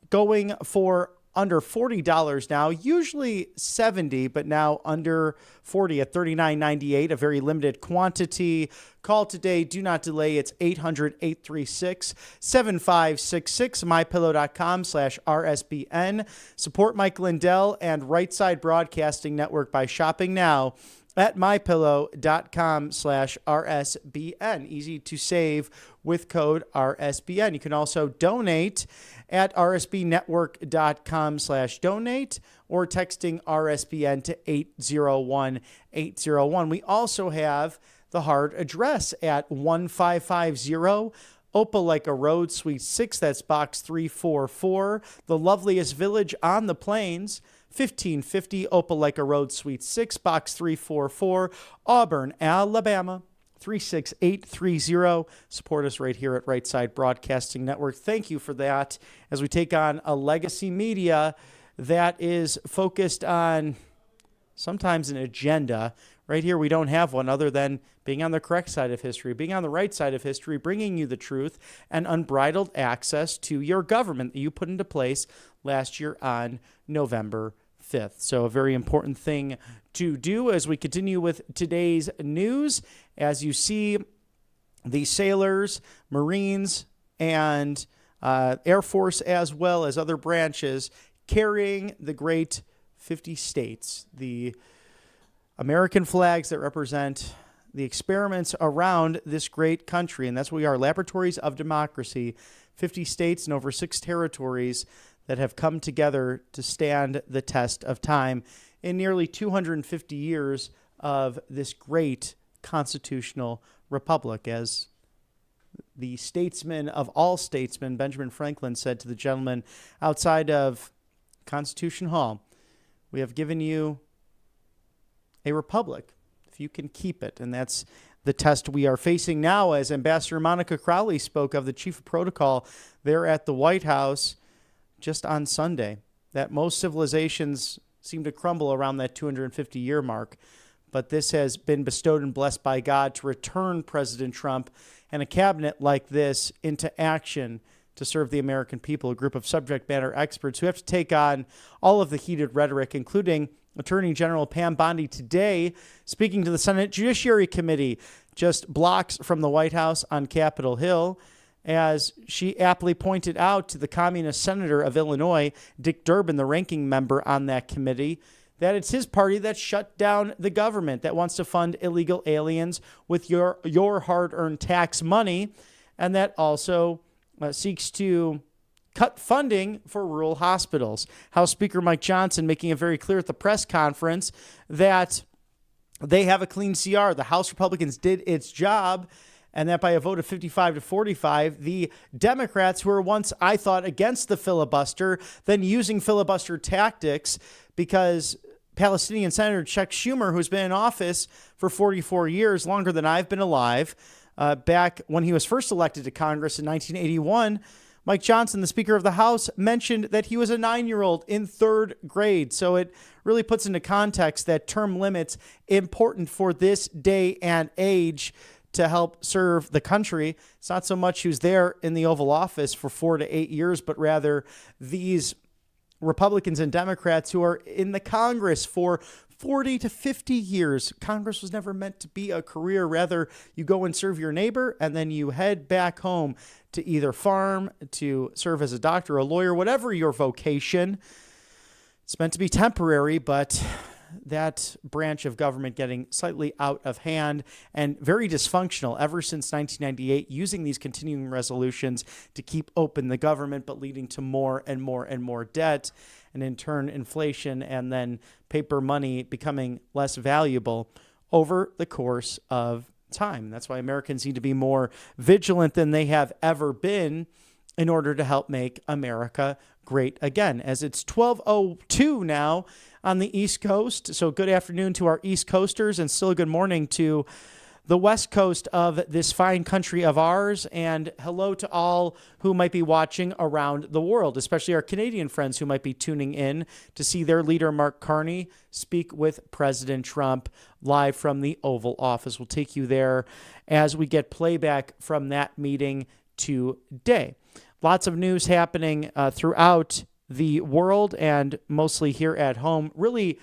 going for under $40 now, usually $70, but now under $40 at $39.98, a very limited quantity. Call today. Do not delay. It's 800-836-7566, mypillow.com/RSBN. Support Mike Lindell and Right Side Broadcasting Network by shopping now at mypillow.com/RSBN. Easy to save with code RSBN. You can also donate at rsbnetwork.com/donate or texting RSBN to 801-801. We also have the hard address at 1550 Opelika Road, Suite 6. That's Box 344. The loveliest village on the plains, 1550 Opelika Road, Suite 6, Box 344, Auburn, Alabama, 36830. Support us right here at Right Side Broadcasting Network. Thank you for that as we take on a legacy media that is focused on sometimes an agenda. Right here, we don't have one other than being on the correct side of history, being on the right side of history, bringing you the truth and unbridled access to your government that you put into place last year on November 5th. So a very important thing to do as we continue with today's news. As you see, the sailors, Marines, and Air Force, as well as other branches, carrying the great 50 states, the American flags that represent the experiments around this great country. And that's what we are, laboratories of democracy, 50 states and over 6 territories that have come together to stand the test of time in nearly 250 years of this great constitutional republic. As the statesman of all statesmen, Benjamin Franklin, said to the gentleman outside of Constitution Hall, we have given you a republic if you can keep it. And that's the test we are facing now, as Ambassador Monica Crowley spoke of, the chief of protocol there at the White House just on Sunday, that most civilizations seem to crumble around that 250-year mark. But this has been bestowed and blessed by God to return President Trump and a cabinet like this into action to serve the American people, a group of subject matter experts who have to take on all of the heated rhetoric, including Attorney General Pam Bondi today speaking to the Senate Judiciary Committee just blocks from the White House on Capitol Hill, as she aptly pointed out to the communist senator of Illinois, Dick Durbin, the ranking member on that committee, that it's his party that shut down the government, that wants to fund illegal aliens with your hard-earned tax money, and that also seeks to cut funding for rural hospitals. House Speaker Mike Johnson making it very clear at the press conference that they have a clean CR. The House Republicans did its job, and that by a vote of 55 to 45, the Democrats, who were once, I thought, against the filibuster, then using filibuster tactics, because Palestinian Senator Chuck Schumer, who's been in office for 44 years, longer than I've been alive, back when he was first elected to Congress in 1981, Mike Johnson, the Speaker of the House, mentioned that he was a 9-year-old in 3rd grade. So it really puts into context that term limits important for this day and age to help serve the country. It's not so much who's there in the Oval Office for 4 to 8 years, but rather these Republicans and Democrats who are in the Congress for 40 to 50 years. Congress was never meant to be a career. Rather, you go and serve your neighbor, and then you head back home to either farm, to serve as a doctor, a lawyer, whatever your vocation. It's meant to be temporary, but that branch of government getting slightly out of hand and very dysfunctional ever since 1998, using these continuing resolutions to keep open the government, but leading to more and more and more debt, and in turn inflation, and then paper money becoming less valuable over the course of time. That's why Americans need to be more vigilant than they have ever been in order to help make America great again. As it's 12:02 now on the East Coast. So good afternoon to our East Coasters, and still a good morning to the West Coast of this fine country of ours. And hello to all who might be watching around the world, especially our Canadian friends who might be tuning in to see their leader, Mark Carney, speak with President Trump live from the Oval Office. We'll take you there as we get playback from that meeting today. Lots of news happening throughout the world and mostly here at home, really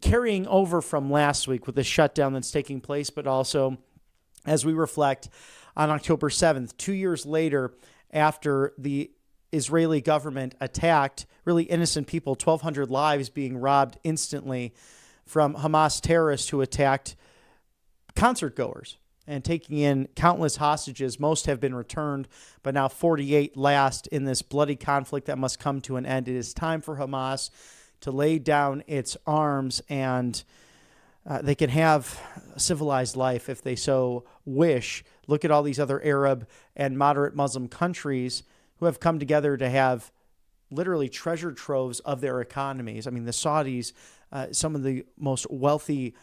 carrying over from last week with the shutdown that's taking place, but also as we reflect on October 7th, 2 years later, after the Israeli government attacked really innocent people, 1,200 lives being robbed instantly from Hamas terrorists who attacked concert goers and taking in countless hostages. Most have been returned, but now 48 last in this bloody conflict that must come to an end. It is time for Hamas to lay down its arms, and they can have a civilized life if they so wish. Look at all these other Arab and moderate Muslim countries who have come together to have literally treasure troves of their economies. I mean, the Saudis, some of the most wealthy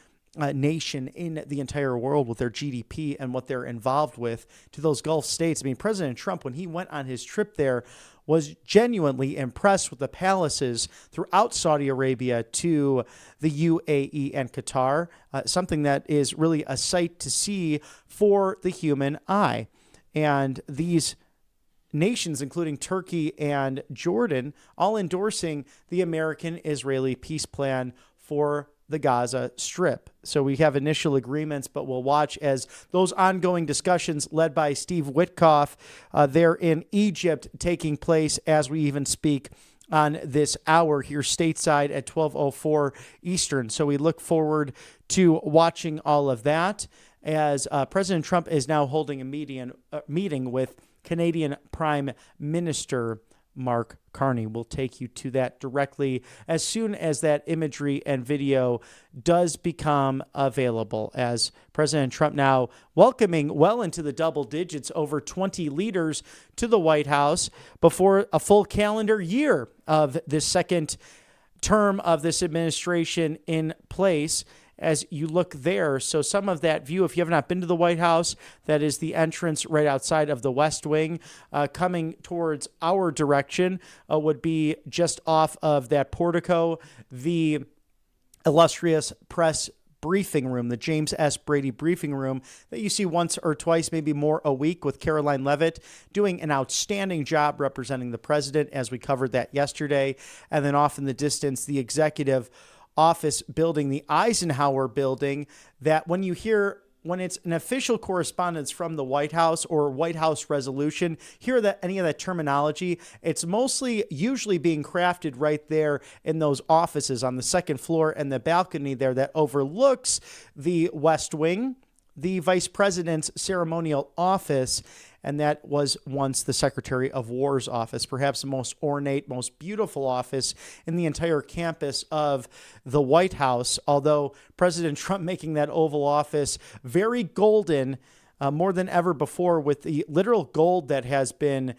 nation in the entire world with their GDP and what they're involved with, to those Gulf states. I mean, President Trump, when he went on his trip there, was genuinely impressed with the palaces throughout Saudi Arabia to the UAE and Qatar, something that is really a sight to see for the human eye. And these nations, including Turkey and Jordan, all endorsing the American-Israeli peace plan for the Gaza Strip. So we have initial agreements, but we'll watch as those ongoing discussions led by Steve Witkoff there in Egypt taking place as we even speak on this hour here stateside at 12:04 Eastern. So we look forward to watching all of that as President Trump is now holding a meeting with Canadian Prime Minister Mark Carney. We'll take you to that directly as soon as that imagery and video does become available, as President Trump now welcoming well into the double digits, over 20 leaders to the White House before a full calendar year of this second term of this administration in place. As you look there, so some of that view, if you have not been to the White House, that is the entrance right outside of the West Wing, coming towards our direction, would be just off of that portico, the illustrious press briefing room, the James S. Brady briefing room that you see once or twice, maybe more a week, with Caroline Leavitt doing an outstanding job representing the president, as we covered that yesterday. And then off in the distance, the executive office building, the Eisenhower building, that when it's an official correspondence from the White House or White House resolution, hear that any of that terminology, it's mostly usually being crafted right there in those offices on the second floor and the balcony there that overlooks the West Wing, the Vice President's ceremonial office. And that was once the Secretary of War's office, perhaps the most ornate, most beautiful office in the entire campus of the White House, although President Trump making that Oval Office very golden, more than ever before, with the literal gold that has been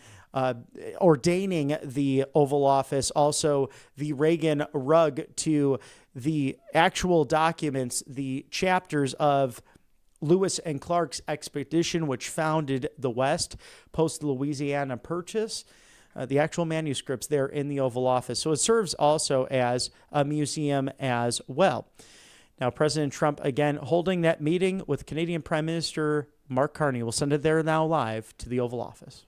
ordaining the Oval Office, also the Reagan rug to the actual documents, the chapters of Lewis and Clark's expedition, which founded the West, post-Louisiana Purchase, the actual manuscripts there in the Oval Office. So it serves also as a museum as well. Now, President Trump, again, holding that meeting with Canadian Prime Minister Mark Carney. We'll send it there now live to the Oval Office.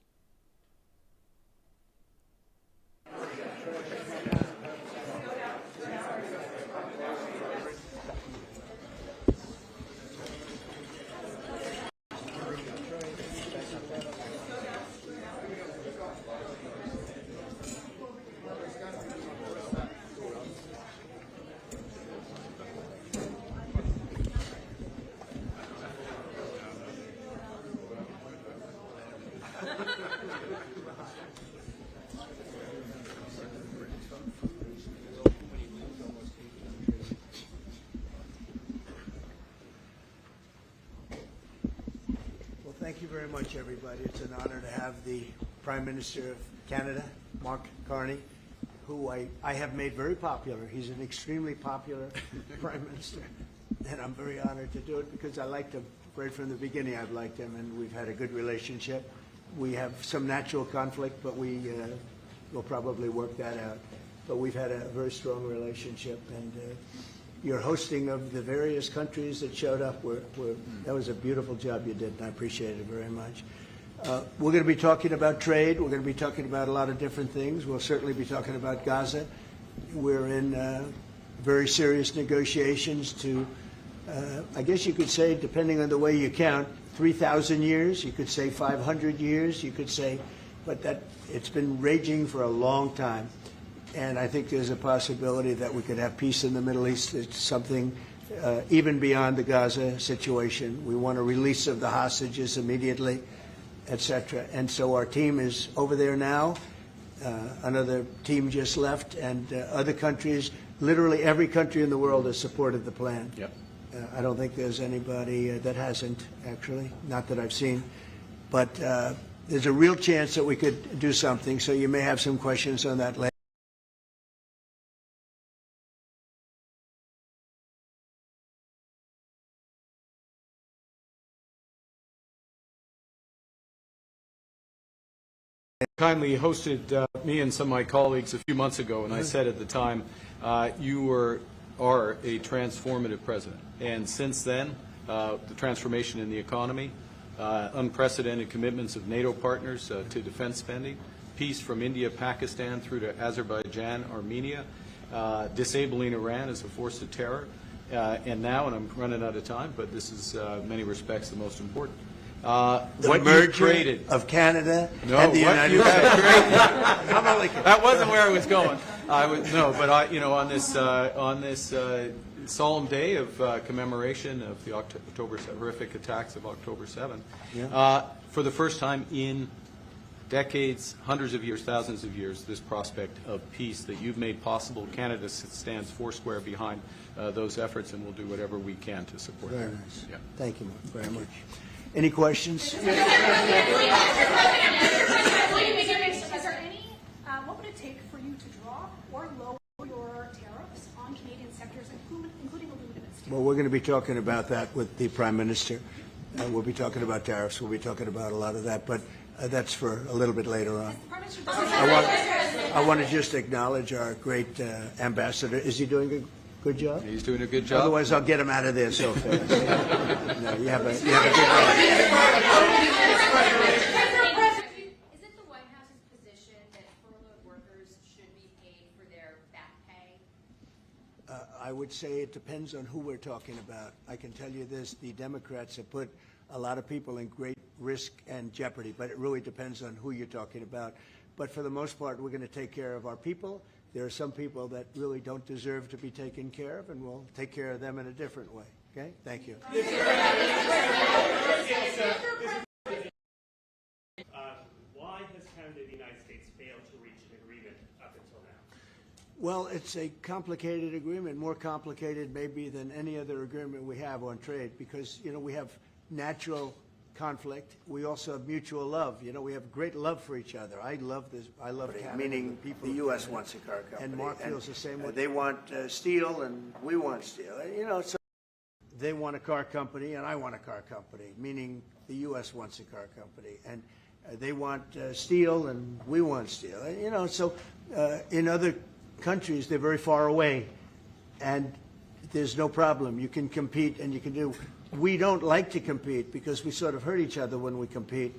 Thank you very much, everybody. It's an honor to have the Prime Minister of Canada, Mark Carney, who I have made very popular. He's an extremely popular Prime Minister, and I'm very honored to do it because I liked him right from the beginning. I've liked him, and we've had a good relationship. We have some natural conflict, but we will probably work that out. But we've had a very strong relationship, and your hosting of the various countries that showed up, that was a beautiful job you did, and I appreciate it very much. We're going to be talking about trade. We're going to be talking about a lot of different things. We'll certainly be talking about Gaza. We're in very serious negotiations to, I guess you could say, depending on the way you count, 3,000 years. You could say 500 years. You could say, but it's been raging for a long time. And I think there's a possibility that we could have peace in the Middle East. It's something even beyond the Gaza situation. We want a release of the hostages immediately, etc. And so our team is over there now. Another team just left, and other countries, literally every country in the world has supported the plan. Yep. I don't think there's anybody that hasn't, actually, not that I've seen. But there's a real chance that we could do something, so you may have some questions on that later. Kindly hosted me and some of my colleagues a few months ago, and I said at the time, you are a transformative president. And since then, the transformation in the economy, unprecedented commitments of NATO partners to defense spending, peace from India, Pakistan through to Azerbaijan, Armenia, disabling Iran as a force of terror, and now, and I'm running out of time, but this is in many respects the most important. The what merger you created of Canada no, and the United States. That wasn't where I was going. On this solemn day of commemoration of the horrific attacks of October 7th, for the first time in decades, hundreds of years, thousands of years, this prospect of peace that you've made possible. Canada stands foursquare behind those efforts, and we'll do whatever we can to support Very them. nice. Yeah. Thank you very much. Any questions? Will you be giving, is there any, what would it take for you to drop or lower your tariffs on Canadian sectors, including aluminum and steel? Well, we're going to be talking about that with the Prime Minister. We'll be talking about tariffs. We'll be talking about a lot of that, but that's for a little bit later on. I want to just acknowledge our great ambassador. Is he doing a good job? He's doing a good job. Otherwise, I'll get him out of there so fast. No, you have a good job. Is it the White House's position that furloughed workers should be paid for their back pay? I would say it depends on who we're talking about. I can tell you this, the Democrats have put a lot of people in great risk and jeopardy, but it really depends on who you're talking about. But for the most part, we're going to take care of our people. There are some people that really don't deserve to be taken care of, and we'll take care of them in a different way. Okay? Thank you. Why has Canada and the United States failed to reach an agreement up until now? Well, it's a complicated agreement, more complicated maybe than any other agreement we have on trade, because, you know, we have natural conflict. We also have mutual love. You know, we have great love for each other. I love this. I love Canada. Meaning the U.S. wants a car company. And Mark feels the same way. They want steel, and we want steel. You know, so they want a car company, and I want a car company, meaning the U.S. wants a car company. And they want steel, and we want steel. You know, so in other countries, they're very far away, and there's no problem. You can compete, and you can do. We don't like to compete because we sort of hurt each other when we compete.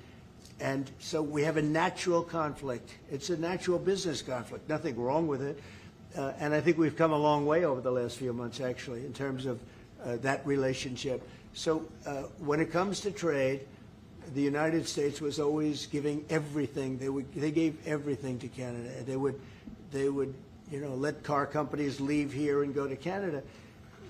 And so we have a natural conflict. It's a natural business conflict. Nothing wrong with it. And I think we've come a long way over the last few months, actually, in terms of that relationship. So when it comes to trade, the United States was always giving everything. They gave everything to Canada. They would, you know, let car companies leave here and go to Canada.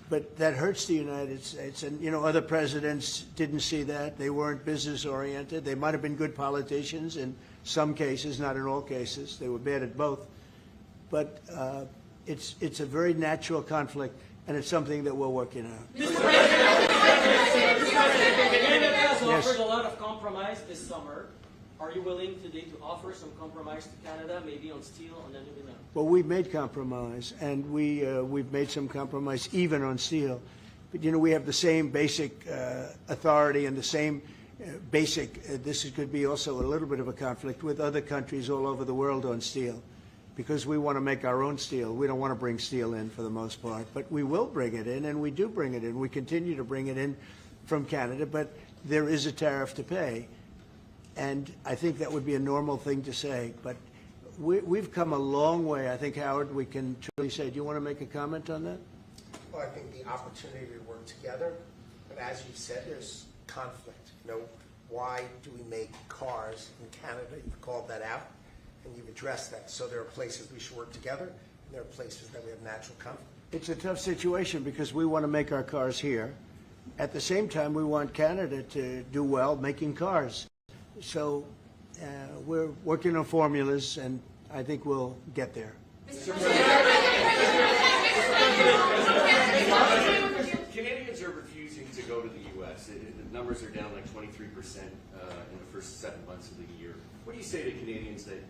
But that hurts the United States. And, you know, other presidents didn't see that. They weren't business-oriented. They might have been good politicians in some cases, not in all cases. They were bad at both. But it's a very natural conflict, and it's something that we're working out. Canada has Yes. offered a lot of compromise this summer. Are you willing today to offer some compromise to Canada, maybe on steel, on aluminum? Well, we've made compromise, and we've made some compromise even on steel. But, you know, we have the same basic authority and the same basic, this could be also a little bit of a conflict with other countries all over the world on steel, because we want to make our own steel. We don't want to bring steel in for the most part, but we will bring it in, and we do bring it in. We continue to bring it in from Canada, but there is a tariff to pay. And I think that would be a normal thing to say, but we've come a long way. I think, Howard, we can truly say, do you want to make a comment on that? Well, I think the opportunity to work together, but as you said, there's conflict. You know, why do we make cars in Canada? You've called that out, and you've addressed that. So there are places we should work together, and there are places that we have natural conflict. It's a tough situation because we want to make our cars here. At the same time, we want Canada to do well making cars. So we're working on formulas, and I think we'll get there. Canadians are refusing to go to the U.S. The numbers are down like 23% in the first 7 months of the year. What do you say to Canadians that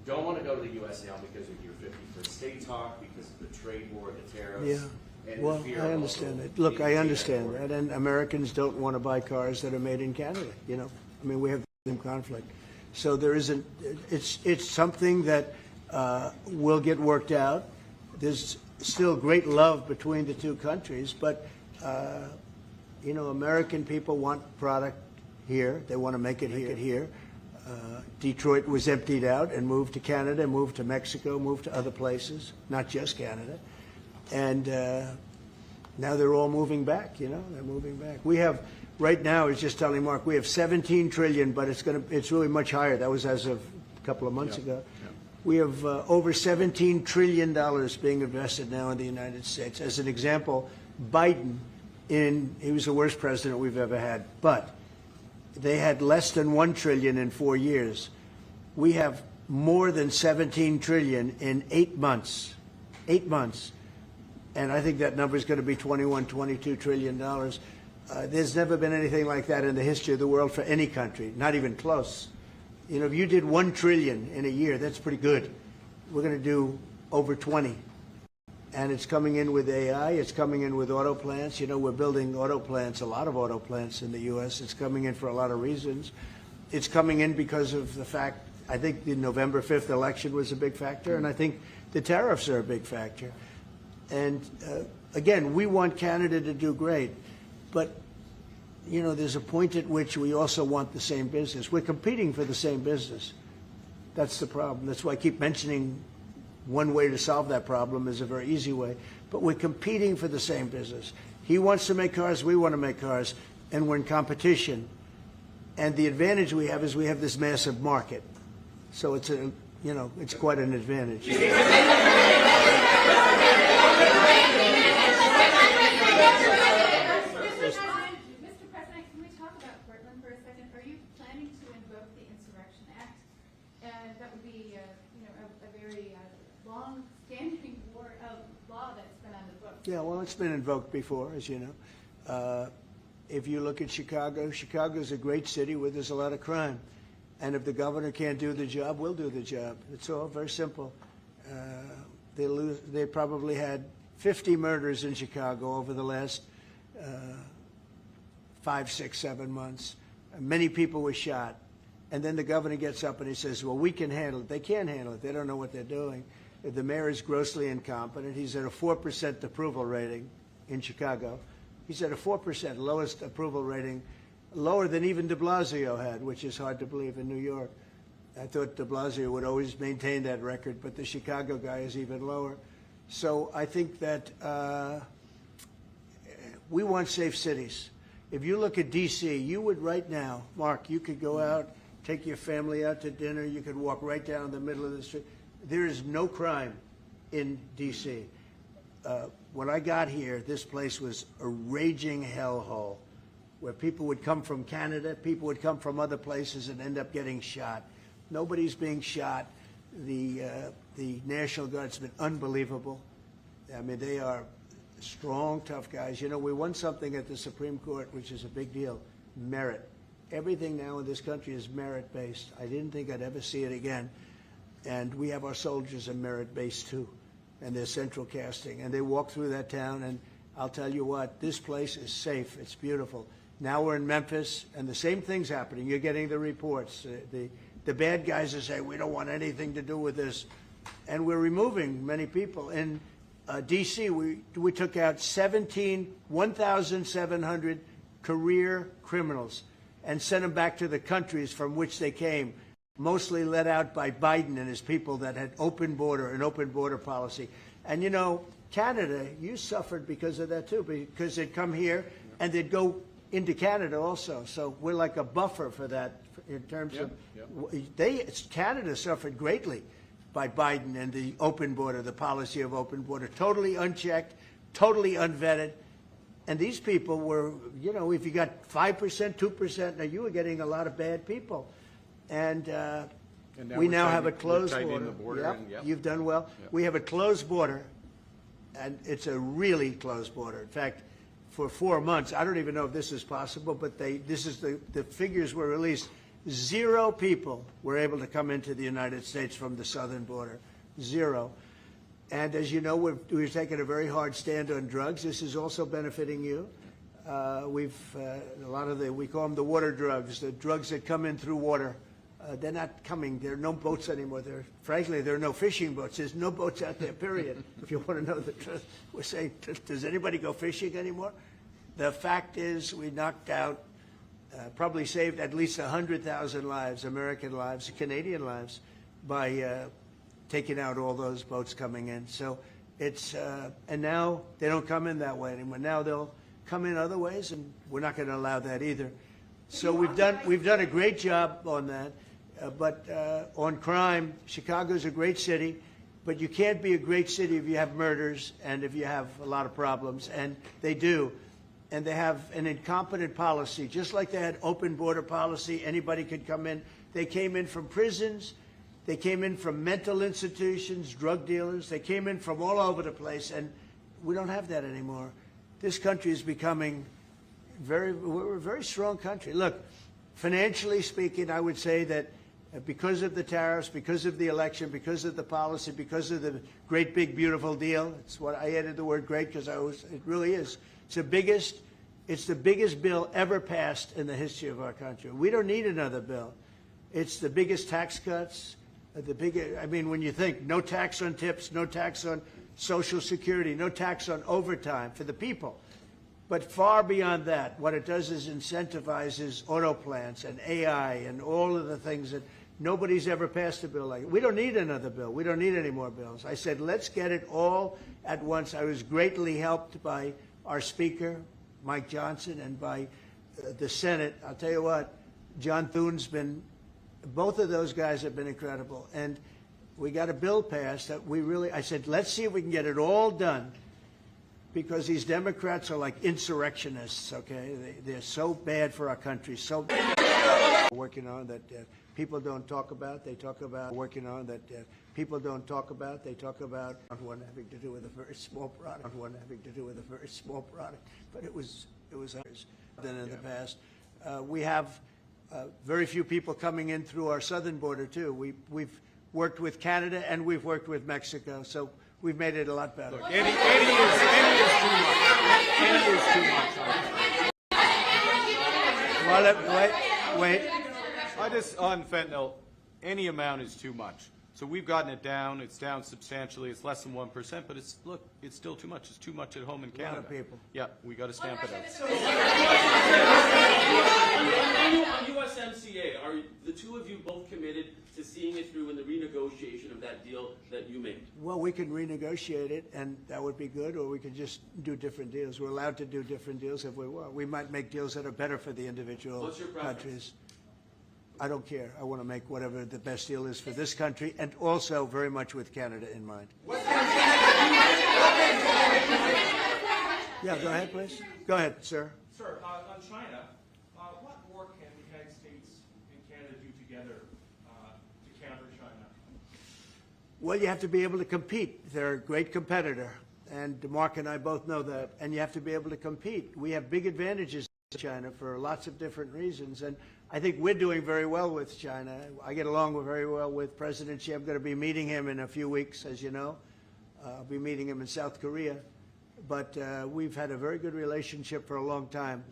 don't want to go to the U.S. now because of your 51st state talk, because of the trade war, the tariffs? Yeah. And Well, the fear I of understand also it. Look, I being understand that, and Americans don't want to buy cars that are made in Canada. You know, I mean, we have the same conflict. So there isn't. It's something that will get worked out. There's still great love between the two countries, but you know, American people want product here. They want to make it here. Detroit was emptied out and moved to Canada, moved to Mexico, moved to other places, not just Canada. And now they're all moving back, you know, they're moving back. We have, right now, I was just telling Mark, we have 17 trillion, but it's really much higher. That was as of a couple of months ago. We have over $17 trillion being invested now in the United States. As an example, Biden, he was the worst president we've ever had, but they had less than $1 trillion in 4 years. We have more than 17 trillion in 8 months. 8 months. And I think that number is going to be 21, 22 trillion dollars. There's never been anything like that in the history of the world for any country, not even close. You know, if you did 1 trillion in a year, that's pretty good. We're going to do over 20. And it's coming in with AI. It's coming in with auto plants. You know, we're building auto plants, a lot of auto plants in the U.S. It's coming in for a lot of reasons. It's coming in because of the fact, I think the November 5th election was a big factor, and I think the tariffs are a big factor. And again, we want Canada to do great, but you know, there's a point at which we also want the same business. We're competing for the same business. That's the problem. That's why I keep mentioning one way to solve that problem is a very easy way. But we're competing for the same business. He wants to make cars, we want to make cars, and we're in competition. And the advantage we have is we have this massive market. So it's a, you know, it's quite an advantage. Mr. President, can we talk about Portland for a second? Are you planning to invoke the Insurrection Act? And that would be, you know, a very long-standing law that's been on the books. Yeah, well, it's been invoked before, as you know. If you look at Chicago, Chicago's a great city where there's a lot of crime. And if the governor can't do the job, we'll do the job. It's all very simple. They probably had 50 murders in Chicago over the last 5, 6, 7 months. Many people were shot. And then the governor gets up and he says, well, we can handle it. They can't handle it. They don't know what they're doing. The mayor is grossly incompetent. He's at a 4% approval rating in Chicago. He's at a 4%, lowest approval rating, lower than even de Blasio had, which is hard to believe in New York. I thought de Blasio would always maintain that record, but the Chicago guy is even lower. So I think that we want safe cities. If you look at D.C., you would right now, Mark, you could go out, take your family out to dinner, you could walk right down the middle of the street. There is no crime in D.C. When I got here, this place was a raging hellhole where people would come from Canada, people would come from other places and end up getting shot. Nobody's being shot. The National Guard's been unbelievable. I mean, they are strong, tough guys. You know, we won something at the Supreme Court, which is a big deal, merit. Everything now in this country is merit-based. I didn't think I'd ever see it again. And we have our soldiers are merit-based too, and they're central casting. And they walk through that town, and I'll tell you what, this place is safe. It's beautiful. Now we're in Memphis, and the same thing's happening. You're getting the reports. The bad guys are saying, we don't want anything to do with this. And we're removing many people. In D.C., we took out 1,700 career criminals and sent them back to the countries from which they came, mostly led out by Biden and his people that had an open border policy. And, you know, Canada, you suffered because of that, too, because they'd come here and they'd go into Canada also. So we're like a buffer for that in terms of Canada suffered greatly by Biden and the open border, the policy of open border, totally unchecked, totally unvetted. And these people were, you know, if you got 5%, 2%, now you were getting a lot of bad people. And we now have a closed border. You've done well. Yep. We have a closed border, and it's a really closed border. In fact, for 4 months, I don't even know if this is possible, but the figures were released. 0 people were able to come into the United States from the southern border. 0. And as you know, we've taken a very hard stand on drugs. This is also benefiting you. A lot of we call them the water drugs, the drugs that come in through water. They're not coming. There are no boats anymore. Frankly, there are no fishing boats. There's no boats out there, period. If you want to know the truth, we're saying, does anybody go fishing anymore? The fact is we knocked out, probably saved at least 100,000 lives, American lives, Canadian lives, by taking out all those boats coming in. So it's, and now they don't come in that way anymore. Now they'll come in other ways, and we're not going to allow that either. So we've done a great job on that. But on crime, Chicago's a great city, but you can't be a great city if you have murders and if you have a lot of problems, and they do. and they have an incompetent policy, just like they had open border policy. Anybody could come in. They came in from prisons. They came in from mental institutions, drug dealers. They came in from all over the place, and we don't have that anymore. This country is becoming we're a very strong country. Look, financially speaking, I would say that because of the tariffs, because of the election, because of the policy, because of the great big beautiful deal, it's what I added the word great because it really is. It's the biggest bill ever passed in the history of our country. We don't need another bill. It's the biggest tax cuts, I mean, when you think no tax on tips, no tax on Social Security, no tax on overtime for the people. But far beyond that, what it does is incentivizes auto plants and AI and all of the things that nobody's ever passed a bill like it. We don't need another bill. We don't need any more bills. I said, let's get it all at once. I was greatly helped by our Speaker, Mike Johnson, and by the Senate. I'll tell you what, John Thune's been, both of those guys have been incredible. And we got a bill passed that I said, let's see if we can get it all done. Because these Democrats are like insurrectionists, okay? They're so bad for our country, so working on that people don't talk about. They talk about working on that people don't talk about. They talk about one having to do with a very small product, one having to do with a very small product. But it was others than in the past. We have very few people coming in through our southern border too. We've worked with Canada and we've worked with Mexico, so we've made it a lot better. Look, 80 is too much. 80 is too much. Well, wait. On fentanyl, any amount is too much. So we've gotten it down. It's down substantially. It's less than 1%, but it's still too much. It's too much at home in Canada. A lot of people. Yeah, we got to stamp it out. On USMCA, are the two of you both committed to seeing it through in the renegotiation of that deal that you made? Well, we can renegotiate it, and that would be good, or we could just do different deals. We're allowed to do different deals if we want. We might make deals that are better for the individual What's your preference? countries. I don't care. I want to make whatever the best deal is for this country, and also very much with Canada in mind. Yeah, go ahead, please. Go ahead, sir. Sir, on China, what more can the United States and Canada do together to counter China? Well, you have to be able to compete. They're a great competitor, and Mark and I both know that, and you have to be able to compete. We have big advantages in China for lots of different reasons, and I think we're doing very well with China. I get along very well with President Xi. I'm going to be meeting him in a few weeks, as you know. I'll be meeting him in South Korea. But we've had a very good relationship for a long time.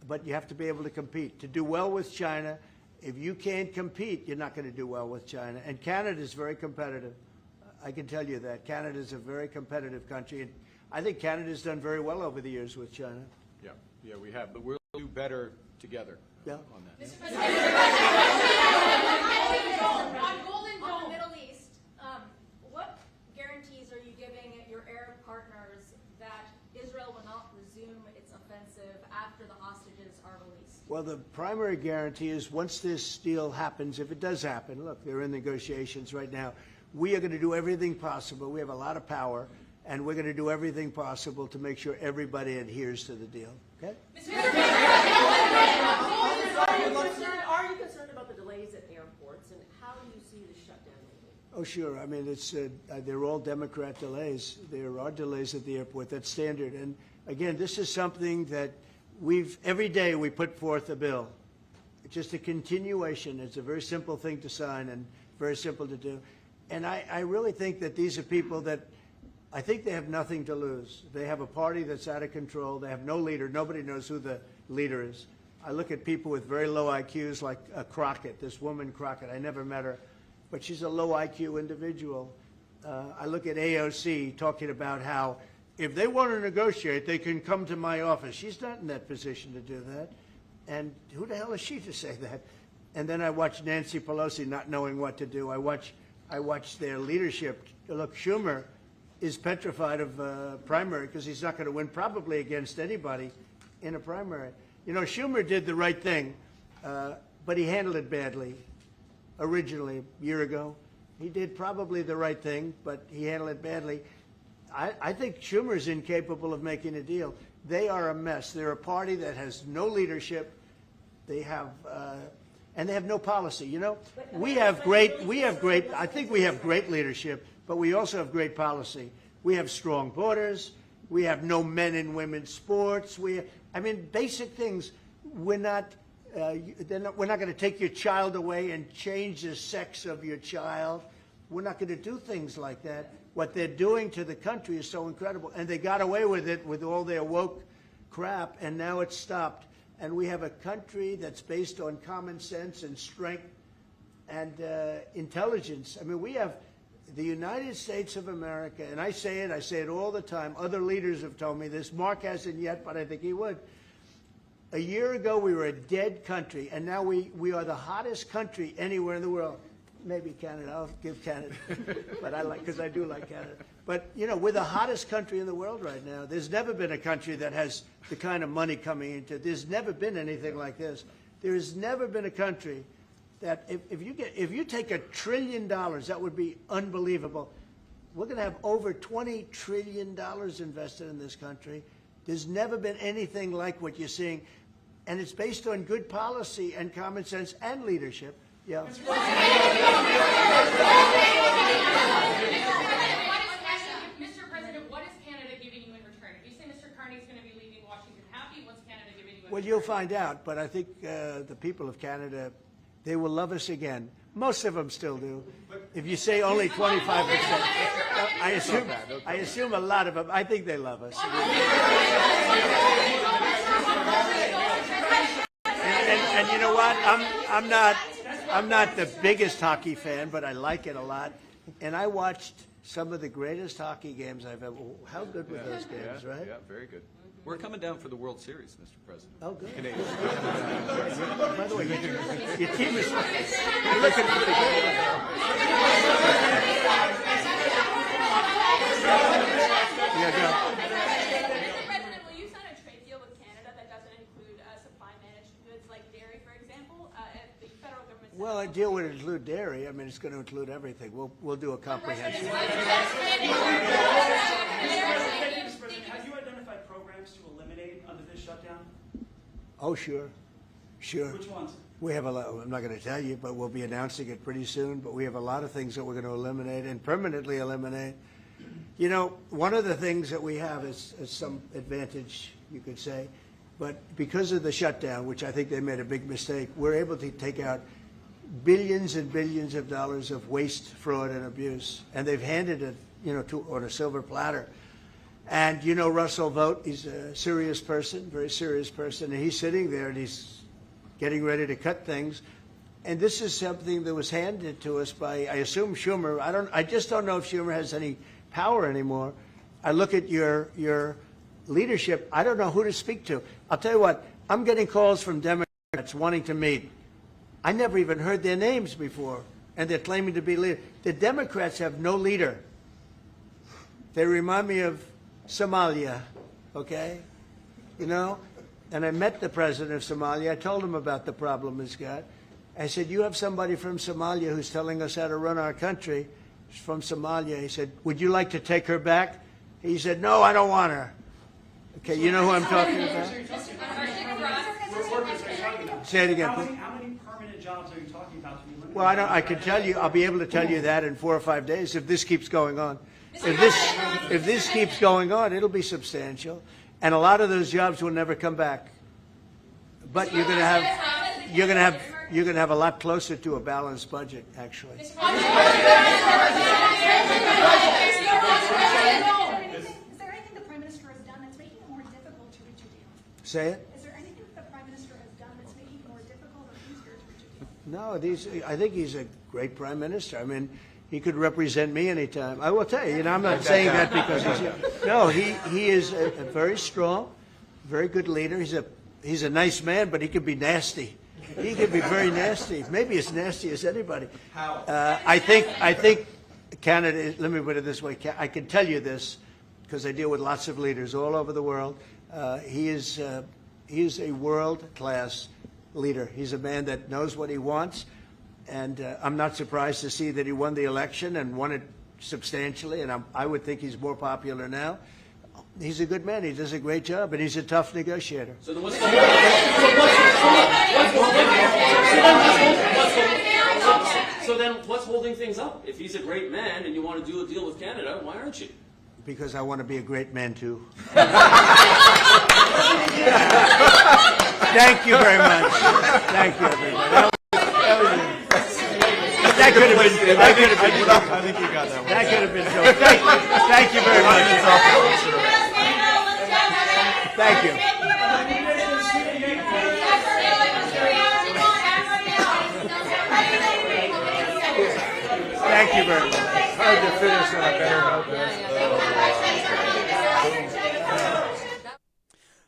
But you have to be able to compete. To do well with China, if you can't compete, you're not going to do well with China. And Canada is very competitive. I can tell you that. Canada is a very competitive country. And I think Canada's done very well over the years with China. Yeah, we have. But we'll do better together. Yeah. On that. Mr. President, on Golden Dome, Middle East, what guarantees are you giving your Arab partners that Israel will not resume its offensive after the hostages are released? Well, the primary guarantee is once this deal happens, if it does happen, look, they're in negotiations right now, we are going to do everything possible. We have a lot of power, and we're going to do everything possible to make sure everybody adheres to the deal. Okay? Are you concerned about the delays at airports, and how do you see the shutdown lately? Oh, sure. I mean, they're all Democrat delays. There are delays at the airport. That's standard. And again, this is something that every day we put forth a bill. It's just a continuation. It's a very simple thing to sign and very simple to do. And I really think that these are people that I think they have nothing to lose. They have a party that's out of control. They have no leader. Nobody knows who the leader is. I look at people with very low IQs like Crockett, this woman Crockett. I never met her, but she's a low IQ individual. I look at AOC talking about how if they want to negotiate, they can come to my office. She's not in that position to do that. And who the hell is she to say that? And then I watch Nancy Pelosi not knowing what to do. I watch their leadership. Look, Schumer is petrified of primary because he's not going to win probably against anybody in a primary. You know, Schumer did the right thing, but he handled it badly originally a year ago. He did probably the right thing, but he handled it badly. I think Schumer is incapable of making a deal. They are a mess. They're a party that has no leadership. They have, and they have no policy. You know, we have great, I think we have great leadership, but we also have great policy. We have strong borders. We have no men and women's sports. I mean, basic things. We're not going to take your child away and change the sex of your child. We're not going to do things like that. What they're doing to the country is so incredible. And they got away with it with all their woke crap, and now it's stopped. And we have a country that's based on common sense and strength and intelligence. I mean, we have the United States of America, and I say it all the time. Other leaders have told me this. Mark hasn't yet, but I think he would. A year ago, we were a dead country, and now we are the hottest country anywhere in the world. Maybe Canada. I'll give Canada, but because I do like Canada. But you know, we're the hottest country in the world right now. There's never been a country that has the kind of money coming into it. There's never been anything like this. There has never been a country that if you take $1 trillion, that would be unbelievable. We're going to have over $20 trillion invested in this country. There's never been anything like what you're seeing, and it's based on good policy and common sense and leadership. Yeah. Mr. President, what is Canada giving you in return? If you say Mr. Carney is going to be leaving Washington happy, what's Canada giving you in return? Well, you'll find out, but I think the people of Canada, they will love us again. Most of them still do. If you say only 25%, I assume a lot of them. I think they love us. And you know what? I'm not the biggest hockey fan, but I like it a lot. And I watched some of the greatest hockey games I've ever. How good were those games, right? Yeah, very good. We're coming down for the World Series, Mr. President. Oh, good. Canadians. By the way, your team is looking pretty good. Yeah, go. Mr. President, will you sign a trade deal with Canada that doesn't include supply managed goods like dairy, for example? If the federal government. Well, a deal would include dairy. I mean, it's going to include everything. We'll do a comprehensive. Have you identified programs to eliminate under this shutdown? Oh, sure. Which ones? We have a lot. I'm not going to tell you, but we'll be announcing it pretty soon. But we have a lot of things that we're going to eliminate and permanently eliminate. You know, one of the things that we have is some advantage, you could say. But because of the shutdown, which I think they made a big mistake, we're able to take out billions and billions of dollars of waste, fraud, and abuse. And they've handed it, on a silver platter. And you know Russell Vogt, he's a serious person, very serious person, and he's sitting there and he's getting ready to cut things. And this is something that was handed to us by, I assume, Schumer. I just don't know if Schumer has any power anymore. I look at your leadership, I don't know who to speak to. I'll tell you what, I'm getting calls from Democrats wanting to meet. I never even heard their names before, and they're claiming to be leaders. The Democrats have no leader. They remind me of Somalia, okay? And I met the president of Somalia. I told him about the problem he's got. I said, you have somebody from Somalia who's telling us how to run our country. She's from Somalia. He said, would you like to take her back? He said, no, I don't want her. Okay, you know who I'm talking about? Say it again, please. How many permanent jobs are you talking about to be eliminated? Well, I can tell you, I'll be able to tell you that in 4 or 5 days if this keeps going on. If this keeps going on, it'll be substantial, and a lot of those jobs will never come back. But you're going to have a lot closer to a balanced budget, actually. Is there anything the Prime Minister has done that's making it more difficult to reach a deal? Say it. Is there anything the Prime Minister has done that's making it more difficult or easier to reach a deal? No, I think he's a great Prime Minister. I mean, he could represent me anytime. I will tell you, I'm not saying that because he is a very strong, very good leader. He's a nice man, but he can be nasty. He can be very nasty, maybe as nasty as anybody. How? I think Canada, let me put it this way, I can tell you this because I deal with lots of leaders all over the world. He is a world-class leader. He's a man that knows what he wants. And I'm not surprised to see that he won the election and won it substantially, and I would think he's more popular now. He's a good man. He does a great job, and he's a tough negotiator. So then what's holding things up? If he's a great man and you want to do a deal with Canada, why aren't you? Because I want to be a great man, too. Thank you very much. Thank you, everybody. That could have been. I think you got that one. That could have been. Thank you very much. Thank you. Thank you very much. Hard to finish on a better note there.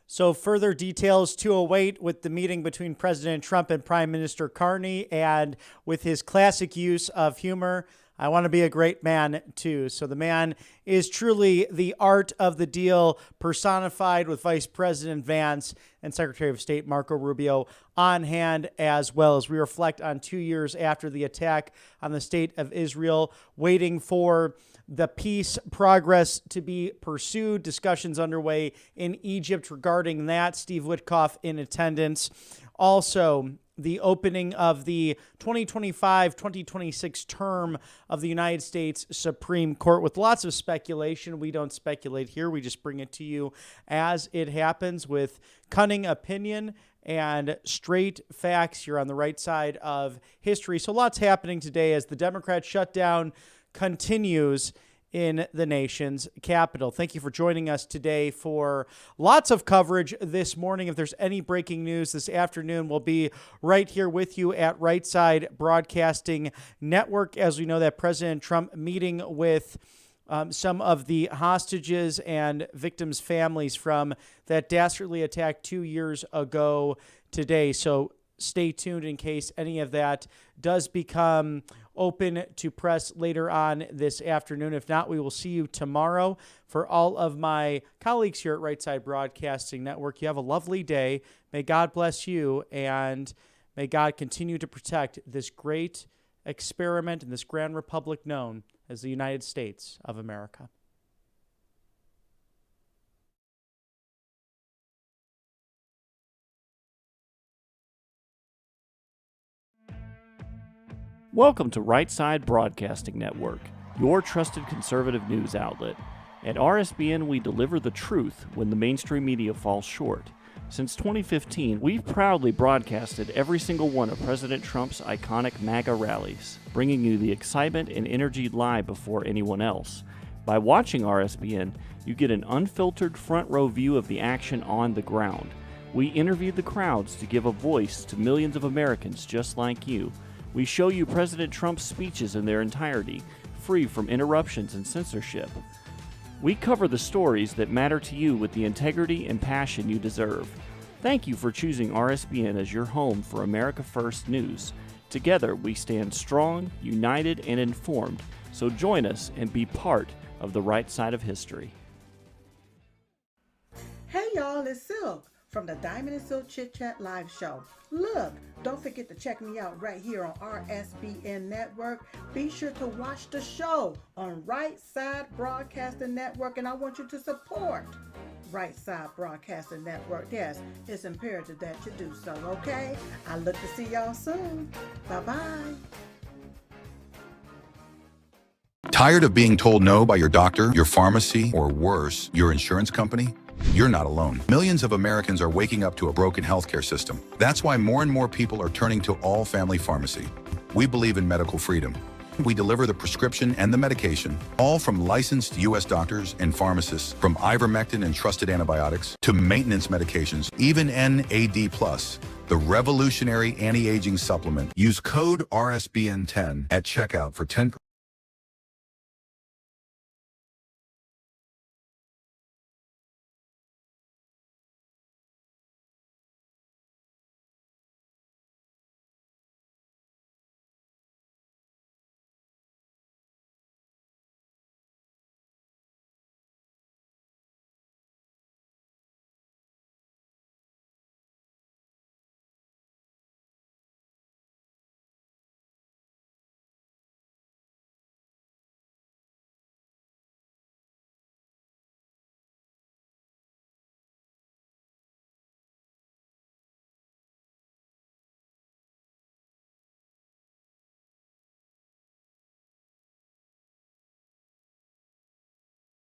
So further details to await with the meeting between President Trump and Prime Minister Carney, and with his classic use of humor, I want to be a great man too. So the man is truly the art of the deal personified, with Vice President Vance and Secretary of State Marco Rubio on hand, as well as we reflect on 2 years after the attack on the state of Israel, waiting for the peace progress to be pursued. Discussions underway in Egypt regarding that. Steve Witkoff in attendance. Also, the opening of the 2025-2026 term of the United States Supreme Court, with lots of speculation. We don't speculate here. We just bring it to you as it happens, with cunning opinion and straight facts here on the right side of history. So lots happening today as the Democrat shutdown continues in the nation's capital. Thank you for joining us today for lots of coverage this morning. If there's any breaking news this afternoon, we'll be right here with you at Right Side Broadcasting Network, as we know that President Trump meeting with some of the hostages and victims' families from that dastardly attack 2 years ago today. So stay tuned in case any of that does become open to press later on this afternoon. If not, we will see you tomorrow. For all of my colleagues here at Right Side Broadcasting Network, you have a lovely day. May God bless you, and may God continue to protect this great experiment and this grand republic known as the United States of America. Welcome to Right Side Broadcasting Network, your trusted conservative news outlet. At RSBN, we deliver the truth when the mainstream media falls short. Since 2015, we've proudly broadcasted every single one of President Trump's iconic MAGA rallies, bringing you the excitement and energy live before anyone else. By watching RSBN, you get an unfiltered front row view of the action on the ground. We interview the crowds to give a voice to millions of Americans just like you. We show you President Trump's speeches in their entirety, free from interruptions and censorship. We cover the stories that matter to you with the integrity and passion you deserve. Thank you for choosing RSBN as your home for America First news. Together, we stand strong, united, and informed. So join us and be part of the right side of history. Hey y'all, it's Silk from the Diamond and Silk Chit Chat live show. Look, don't forget to check me out right here on RSBN Network. Be sure to watch the show on Right Side Broadcasting Network, and I want you to support Right Side Broadcasting Network. Yes, it's imperative that you do so, okay? I look to see y'all soon. Bye-bye. Tired of being told no by your doctor, your pharmacy, or worse, your insurance company? You're not alone. Millions of Americans are waking up to a broken healthcare system. That's why more and more people are turning to All Family Pharmacy. We believe in medical freedom. We deliver the prescription and the medication, all from licensed U.S. doctors and pharmacists, from ivermectin and trusted antibiotics to maintenance medications, even NAD+, the revolutionary anti-aging supplement. Use code RSBN10 at checkout for 10%